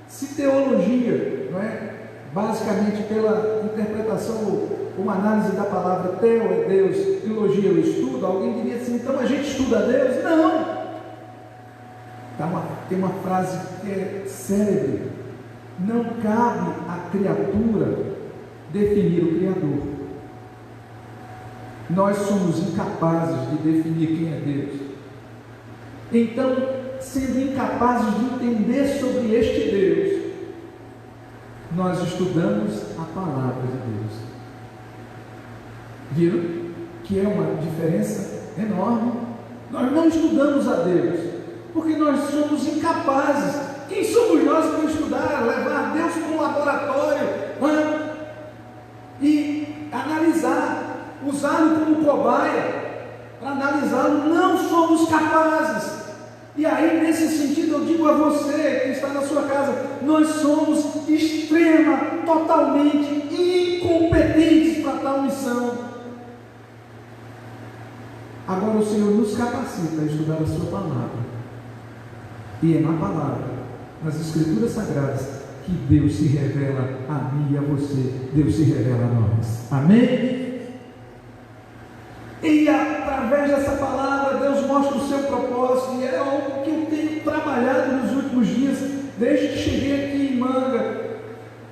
Se teologia, não é, basicamente pela interpretação ou uma análise da palavra teo é Deus, teologia é o estudo, alguém diria assim: então a gente estuda a Deus? Não! Tem uma frase que é célebre: não cabe à criatura definir o Criador. Nós somos incapazes de definir quem é Deus. Então, sendo incapazes de entender sobre este Deus, nós estudamos a palavra de Deus. Viram que é uma diferença enorme? Nós não estudamos a Deus, porque nós somos incapazes. Quem somos nós para estudar, levar Deus para um laboratório e analisar, usá-lo como cobaia para analisá-lo? Não somos capazes. E aí, nesse sentido, eu digo a você que está na sua casa, nós somos totalmente incompetentes para tal missão. Agora o Senhor nos capacita a estudar a sua palavra. E é na palavra, nas Escrituras Sagradas, que Deus se revela a mim e a você. Deus se revela a nós. Amém? E através dessa palavra, Deus mostra o seu propósito. E é algo que eu tenho trabalhado nos últimos dias, desde que cheguei aqui em Manga.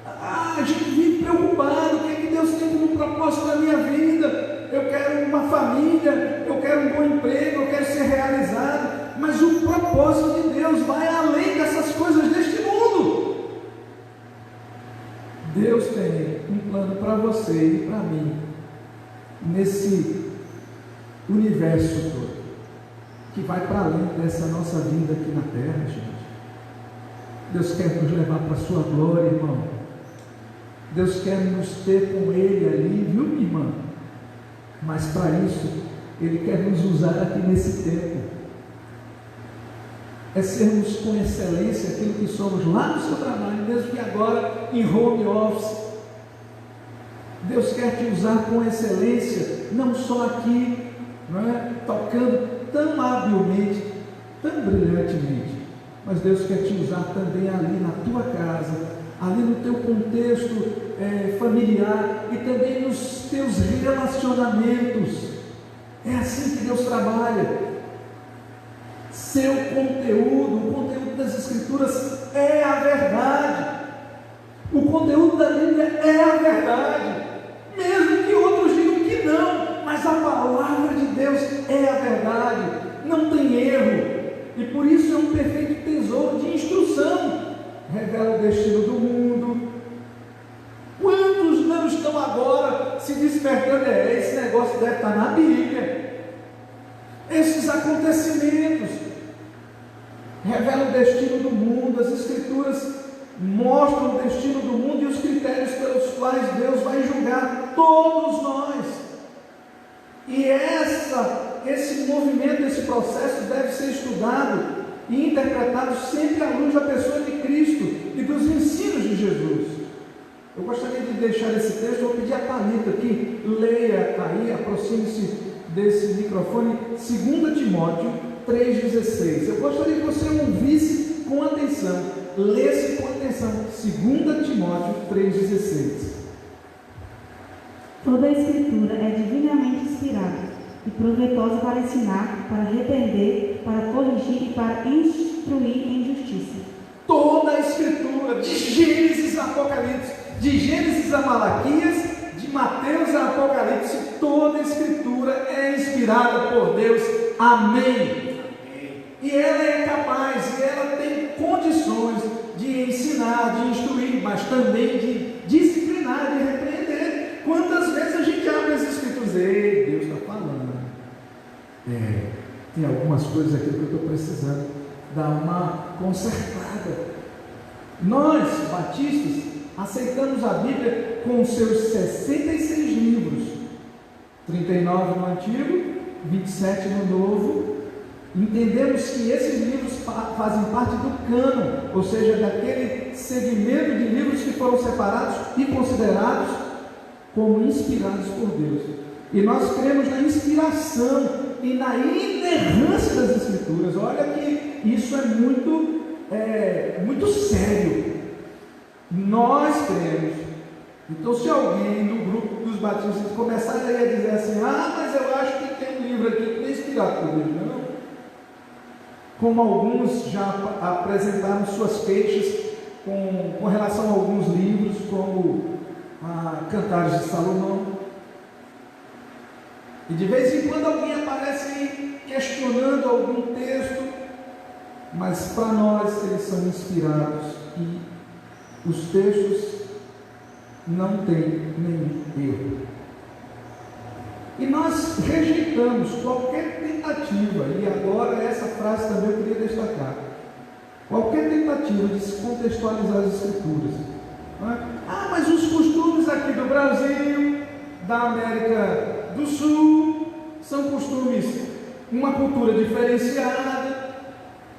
A gente vive preocupado. O que é que Deus tem como propósito na minha vida? Eu quero uma família, eu quero um bom emprego, eu quero ser realizado. Mas o propósito de Deus vai além dessas coisas deste mundo. Deus tem um plano para você e para mim, nesse universo todo, que vai para além dessa nossa vida aqui na terra, gente. Deus quer nos levar para a sua glória, irmão. Deus quer nos ter com Ele ali, viu, minha irmã? Mas para isso, Ele quer nos usar aqui nesse tempo. É sermos com excelência aquilo que somos lá no seu trabalho, mesmo que agora em home office. Deus quer te usar com excelência, não só aqui, não é? Tocando tão habilmente, tão brilhantemente, mas Deus quer te usar também ali na tua casa, ali no teu contexto familiar e também nos teus relacionamentos. É assim que Deus trabalha. Seu conteúdo, o conteúdo das Escrituras é a verdade. O conteúdo da Bíblia é a verdade, mesmo que outros digam que não, mas a palavra de Deus é a verdade, não tem erro, e por isso é um perfeito tesouro de instrução. Revela o destino do mundo. Quantos não estão agora se despertando? Esse negócio deve estar na Bíblia. Esses acontecimentos revelam o destino do mundo. As Escrituras mostram o destino do mundo e os critérios pelos quais Deus vai julgar todos nós. E esse movimento, esse processo deve ser estudado e interpretado sempre à luz da pessoa de Cristo e dos ensinos de Jesus. Eu gostaria de deixar esse texto, vou pedir a Thalita que leia aí, aproxime-se desse microfone, 2 Timóteo 3,16. Eu gostaria que você ouvisse com atenção, lesse com atenção, 2 Timóteo 3,16. Toda a Escritura é divinamente inspirada e proveitosa para ensinar, para repreender, para corrigir e para instruir em justiça. Toda a Escritura, de Gênesis a Apocalipse, de Gênesis a Malaquias, de Mateus a Apocalipse, toda a Escritura é inspirada por Deus. Amém. E ela é capaz, e ela tem condições de ensinar, de instruir, mas também de disciplinar, de repreender. Quantas vezes a gente abre as Escrituras? Ei, Deus está falando. Tem algumas coisas aqui que eu estou precisando dar uma consertada. Nós, batistas, aceitamos a Bíblia com seus 66 livros, 39 no Antigo, 27 no Novo. Entendemos que esses livros fazem parte do cânon, ou seja, daquele segmento de livros que foram separados e considerados como inspirados por Deus. E nós cremos na inspiração e na inerrância das Escrituras. Olha que isso é muito sério. Nós cremos. Então, se alguém no grupo dos batistas começar a dizer assim, mas eu acho que tem um livro aqui que não é inspirado por Deus, não. Como alguns já apresentaram suas queixas com relação a alguns livros, como a Cantares de Salomão. E de vez em quando alguém aparece aí questionando algum texto, mas para nós eles são inspirados e os textos não têm nenhum erro. E nós rejeitamos qualquer tentativa, e agora essa frase também eu queria destacar, qualquer tentativa de se contextualizar as Escrituras. Ah, mas os costumes aqui do Brasil, da América do Sul, são costumes, uma cultura diferenciada,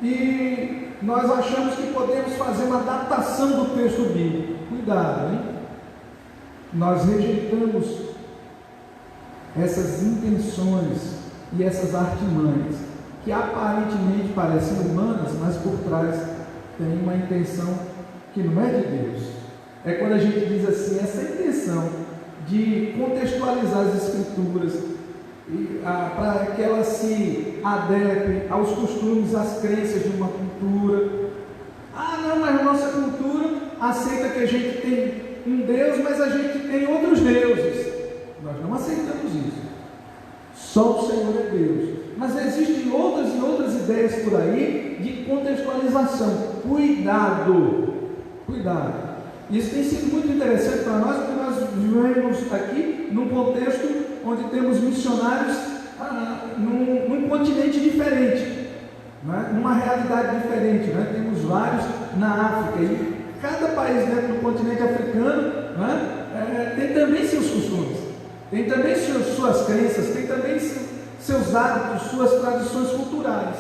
e nós achamos que podemos fazer uma adaptação do texto bíblico. Cuidado, hein? Nós rejeitamos essas intenções e essas artimanhas que aparentemente parecem humanas, mas por trás tem uma intenção que não é de Deus. É quando a gente diz assim, essa intenção de contextualizar as Escrituras para que elas se adaptem aos costumes, às crenças de uma cultura. Ah, não, mas a nossa cultura aceita que a gente tem um Deus, mas a gente tem outros deuses. Nós não aceitamos isso. Só o Senhor é Deus. Mas existem outras e outras ideias por aí de contextualização. Cuidado! Cuidado! Isso tem sido muito interessante para nós, porque nós vivemos aqui num contexto onde temos missionários num continente diferente, né? Numa realidade diferente, né? Temos vários na África, e cada país dentro do continente africano, né? Tem também seus costumes, tem também suas crenças, tem também seus hábitos, suas tradições culturais.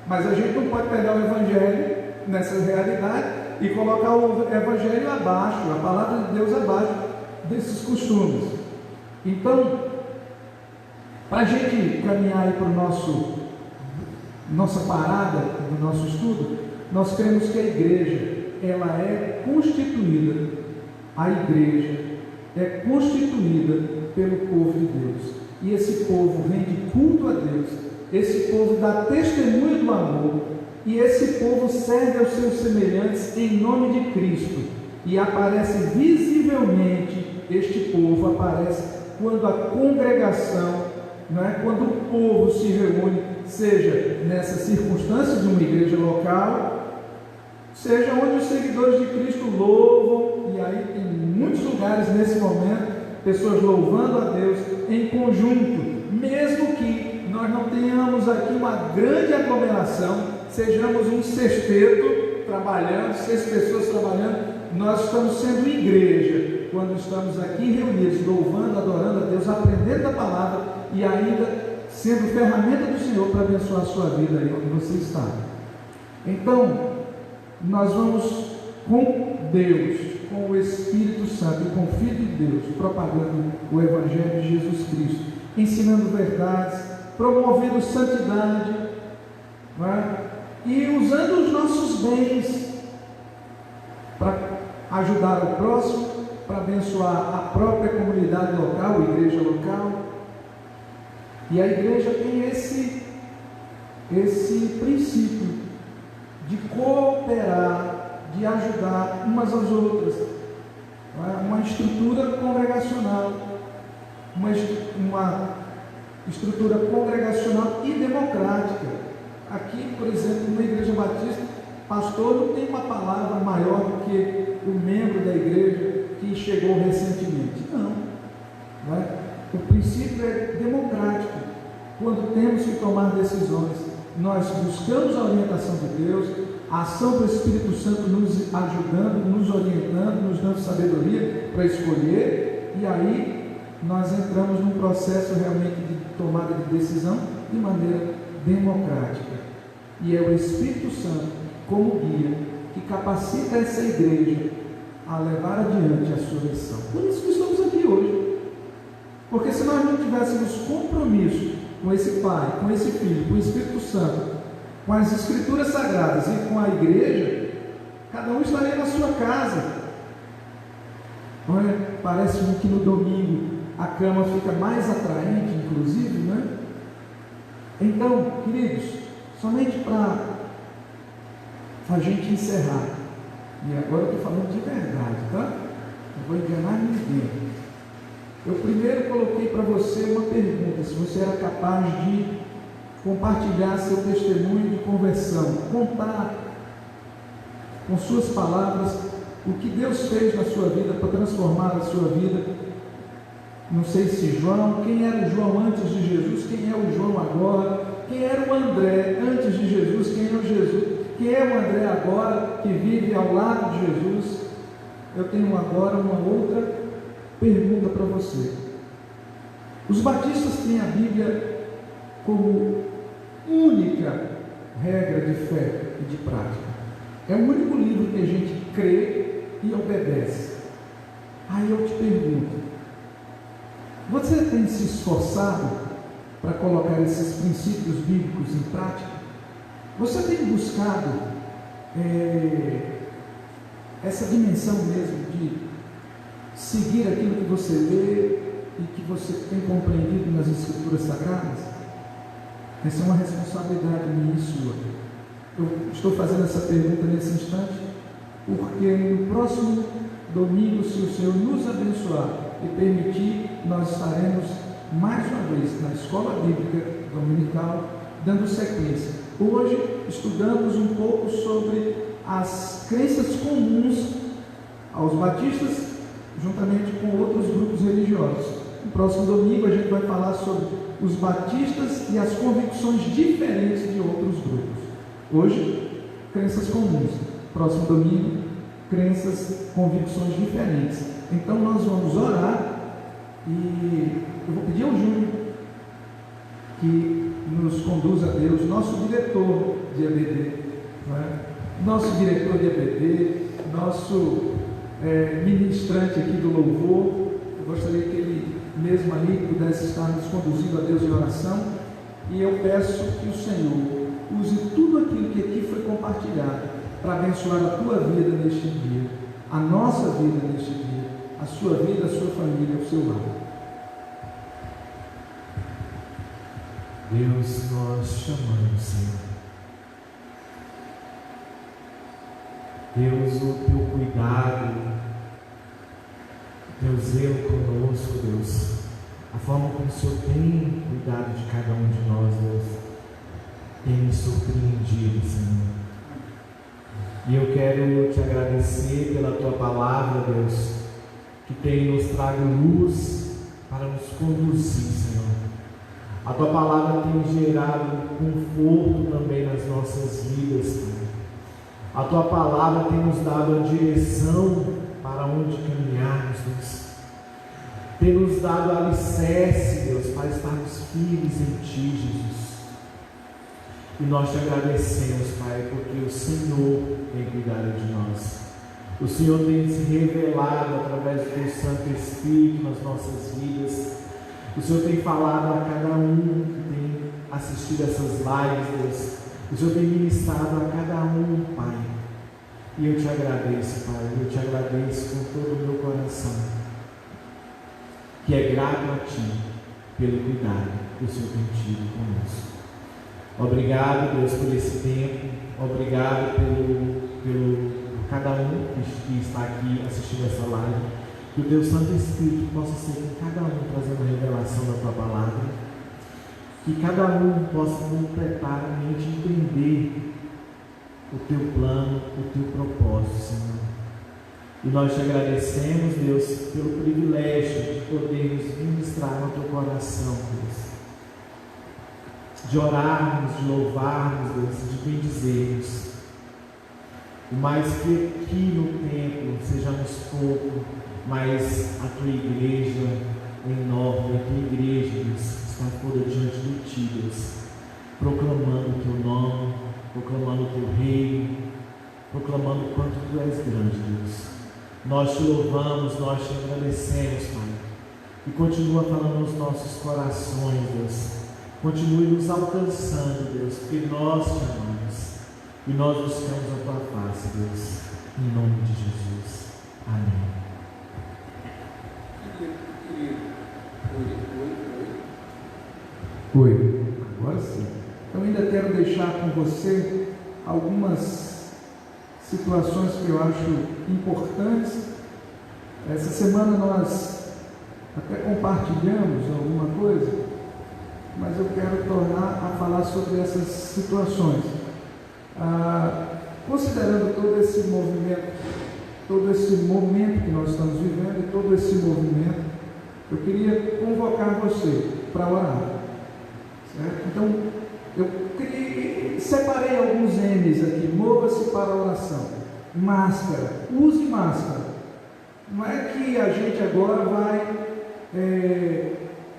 Mas a gente não pode pegar o Evangelho nessa realidade e colocar o Evangelho abaixo, a palavra de Deus abaixo desses costumes. Então, para a gente caminhar aí para nossa parada do nosso estudo, nós cremos que a igreja, ela é constituída, a igreja é constituída pelo povo de Deus, e esse povo rende culto a Deus, esse povo dá testemunho do amor, e esse povo serve aos seus semelhantes em nome de Cristo, e aparece visivelmente, este povo aparece quando a congregação, quando o povo se reúne, seja nessa circunstância de uma igreja local, seja onde os seguidores de Cristo louvam, e aí tem muitos lugares nesse momento, pessoas louvando a Deus em conjunto, mesmo que nós não tenhamos aqui uma grande aglomeração, sejamos um sexteto trabalhando, 6 pessoas trabalhando, nós estamos sendo igreja quando estamos aqui reunidos, louvando, adorando a Deus, aprendendo a palavra e ainda sendo ferramenta do Senhor para abençoar a sua vida aí onde você está. Então, nós vamos com Deus, com o Espírito Santo e com o Filho de Deus, propagando o Evangelho de Jesus Cristo, ensinando verdades, promovendo santidade, e usando os nossos bens para ajudar o próximo, para abençoar a própria comunidade local, a igreja local. E a igreja tem esse princípio de cooperar, de ajudar umas às outras, uma estrutura congregacional, uma estrutura congregacional e democrática. Aqui, por exemplo, na Igreja Batista, pastor não tem uma palavra maior do que o membro da igreja que chegou recentemente. Não. O princípio é democrático. Quando temos que tomar decisões, nós buscamos a orientação de Deus, a ação do Espírito Santo nos ajudando, nos orientando, nos dando sabedoria para escolher, e aí nós entramos num processo realmente de tomada de decisão de maneira democrática. E é o Espírito Santo, como guia, que capacita essa igreja a levar adiante a sua missão. Por isso que estamos aqui hoje. Porque se nós não tivéssemos compromisso com esse Pai, com esse Filho, com o Espírito Santo, com as Escrituras Sagradas e com a igreja, cada um estaria na sua casa. Olha, parece-me que no domingo a cama fica mais atraente, inclusive, né? Então, queridos, somente para a gente encerrar, e agora eu estou falando de verdade, tá? não vou enganar ninguém. Eu primeiro coloquei para você uma pergunta, se você era capaz de compartilhar seu testemunho de conversão, contar com suas palavras o que Deus fez na sua vida para transformar a sua vida. Não sei se João, quem era o João antes de Jesus, quem é o João agora, quem era o André antes de Jesus, quem é o André agora que vive ao lado de Jesus. Eu tenho agora uma outra pergunta para você. Os batistas têm a Bíblia como única regra de fé e de prática. É o único livro que a gente crê e obedece. Aí eu te pergunto, você tem se esforçado para colocar esses princípios bíblicos em prática? Você tem buscado essa dimensão mesmo de seguir aquilo que você lê e que você tem compreendido nas Escrituras Sagradas? Essa é uma responsabilidade minha e sua. Eu estou fazendo essa pergunta nesse instante porque no próximo domingo, se o Senhor nos abençoar e permitir, nós estaremos mais uma vez na Escola Bíblica Dominical, dando sequência. Hoje estudamos um pouco sobre as crenças comuns aos batistas, juntamente com outros grupos religiosos. No próximo domingo a gente vai falar sobre os batistas e as convicções diferentes de outros grupos. Hoje, crenças comuns. Próximo domingo, crenças, convicções diferentes. Então nós vamos orar e eu vou pedir ao Júnior que nos conduza a Deus, nosso diretor de EBD, nosso diretor de EBD, nosso ministrante aqui do louvor. Eu gostaria que ele mesmo ali pudesse estar nos conduzindo a Deus em oração, e eu peço que o Senhor use tudo aquilo que aqui foi compartilhado para abençoar a tua vida neste dia, a nossa vida neste dia, a sua vida, a sua família, o seu lar. Deus, nós chamamos, Senhor. Deus, o teu cuidado, o teu zelo conosco, Deus, a forma como o Senhor tem cuidado de cada um de nós, Deus, tem me surpreendido, Senhor. E eu quero te agradecer pela tua palavra, Deus, que tem nos trago luz para nos conduzir, Senhor. A tua palavra tem gerado conforto também nas nossas vidas, Senhor. A tua palavra tem nos dado a direção para onde caminharmos, Deus. Tem nos dado alicerce, Deus, para estarmos firmes em ti, Jesus. E nós te agradecemos, Pai, porque o Senhor tem cuidado de nós. O Senhor tem se revelado através do teu Santo Espírito nas nossas vidas. O Senhor tem falado a cada um que tem assistido essas lives, Deus. O Senhor tem ministrado a cada um, Pai. E eu te agradeço, Pai. Eu te agradeço com todo o meu coração, que é grato a Ti pelo cuidado que o Senhor tem tido conosco. Obrigado, Deus, por esse tempo. Obrigado por cada um que está aqui assistindo essa live. Que o teu Santo Espírito possa ser com cada um trazendo a revelação da tua palavra. Que cada um possa completamente entender o teu plano, o teu propósito, Senhor. E nós te agradecemos, Deus, pelo privilégio de podermos ministrar no teu coração, Deus. De orarmos, de louvarmos, Deus, de bendizermos. E mais que aqui no templo sejamos pouco, mas a tua igreja enorme, a tua igreja, Deus, está toda diante de ti, Deus, proclamando o teu nome, proclamando o teu reino, proclamando o quanto tu és grande, Deus. Nós te louvamos, nós te agradecemos, Pai, e continua falando nos nossos corações, Deus. Continue nos alcançando, Deus, porque nós te amamos e nós buscamos a tua face, Deus, em nome de Jesus. Amém. Oi, agora sim. Eu ainda quero deixar com você algumas situações que eu acho importantes Essa semana nós até compartilhamos alguma coisa, mas eu quero tornar a falar sobre essas situações. Considerando todo esse movimento, todo esse momento que nós estamos vivendo e todo esse movimento, eu queria convocar você para orar, certo? Então, separei alguns M's aqui. Mova-se para a oração. Máscara, use máscara. Não é que a gente agora vai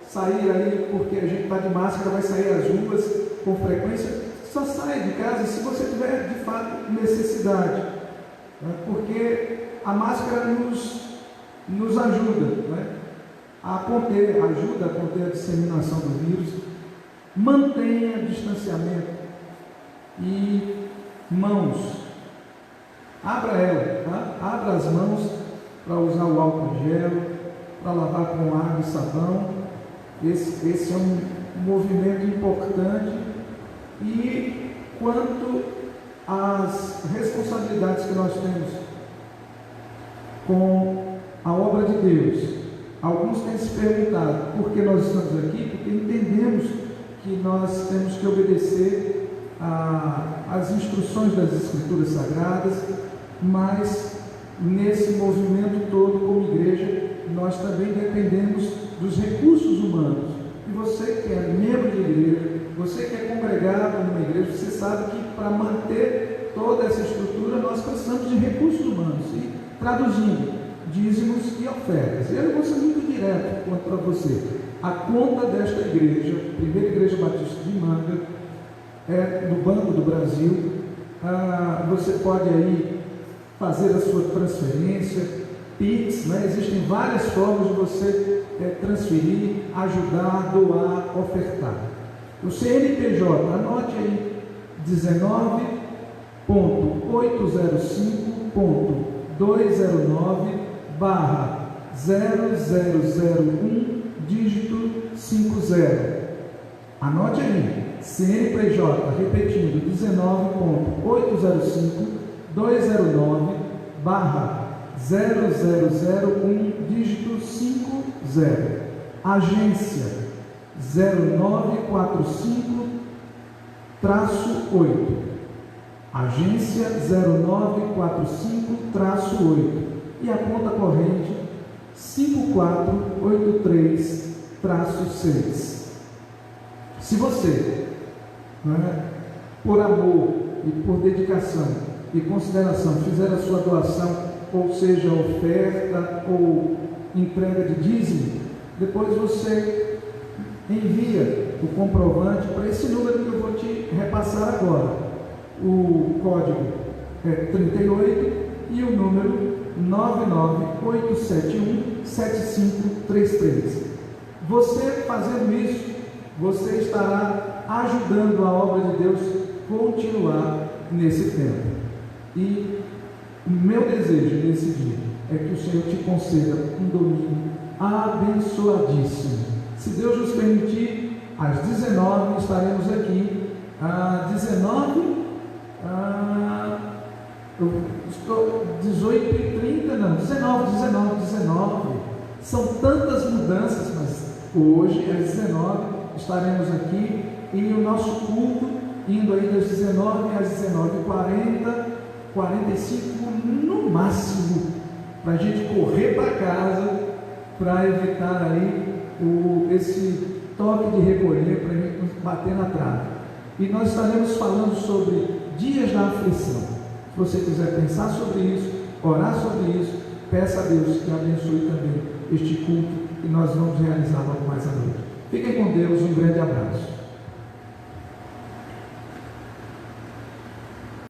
sair aí, porque a gente está de máscara, vai sair às ruas com frequência. Só saia de casa se você tiver de fato necessidade, né? Porque a máscara nos ajuda, né? Ajuda a conter a disseminação do vírus. Mantenha distanciamento e mãos, abra ela, tá? Abra as mãos para usar o álcool gel, para lavar com água e sabão. Esse é um movimento importante. E quanto às responsabilidades que nós temos com a obra de Deus, alguns têm se perguntado por que nós estamos aqui, porque entendemos que nós temos que obedecer às instruções das Escrituras Sagradas, mas nesse movimento todo, como igreja, nós também dependemos dos recursos humanos. E você que é membro de igreja, você que é congregado numa igreja, você sabe que para manter toda essa estrutura nós precisamos de recursos humanos. E traduzindo, dízimos e ofertas. Eu vou ser muito direto quanto a você. A conta desta igreja, Primeira Igreja Batista de Manga, é do Banco do Brasil. Você pode aí fazer a sua transferência, Pix, né? Existem várias formas de você transferir, ajudar, doar, ofertar. O CNPJ, anote aí, 19.805.209/0001, dígito 50. Anote aí, CNPJ, repetindo, 19.805.209/0001, dígito 50. Agência 0945-8. Agência 0945-8. E a conta corrente 5483-6. Se você, por amor e por dedicação e consideração, fizer a sua doação, ou seja, oferta ou entrega de dízimo, depois você envia o comprovante para esse número que eu vou te repassar agora. O código é 38 e o número 99871-7533. Você fazendo isso, você estará ajudando a obra de Deus continuar nesse tempo. E o meu desejo nesse dia é que o Senhor te conceda um domingo abençoadíssimo. Se Deus nos permitir, às 19 estaremos aqui. Às 19, 18h30, não, 19. São tantas mudanças, mas hoje, às 19, estaremos aqui. E o nosso culto, indo aí das 19 às 19h40, 45 no máximo, para a gente correr para casa, para evitar aí esse toque de recolher, para a gente bater na trave. E nós estaremos falando sobre dias da aflição. Se você quiser pensar sobre isso, orar sobre isso, peça a Deus que abençoe também este culto que nós vamos realizar logo mais à noite. Fiquem com Deus, um grande abraço.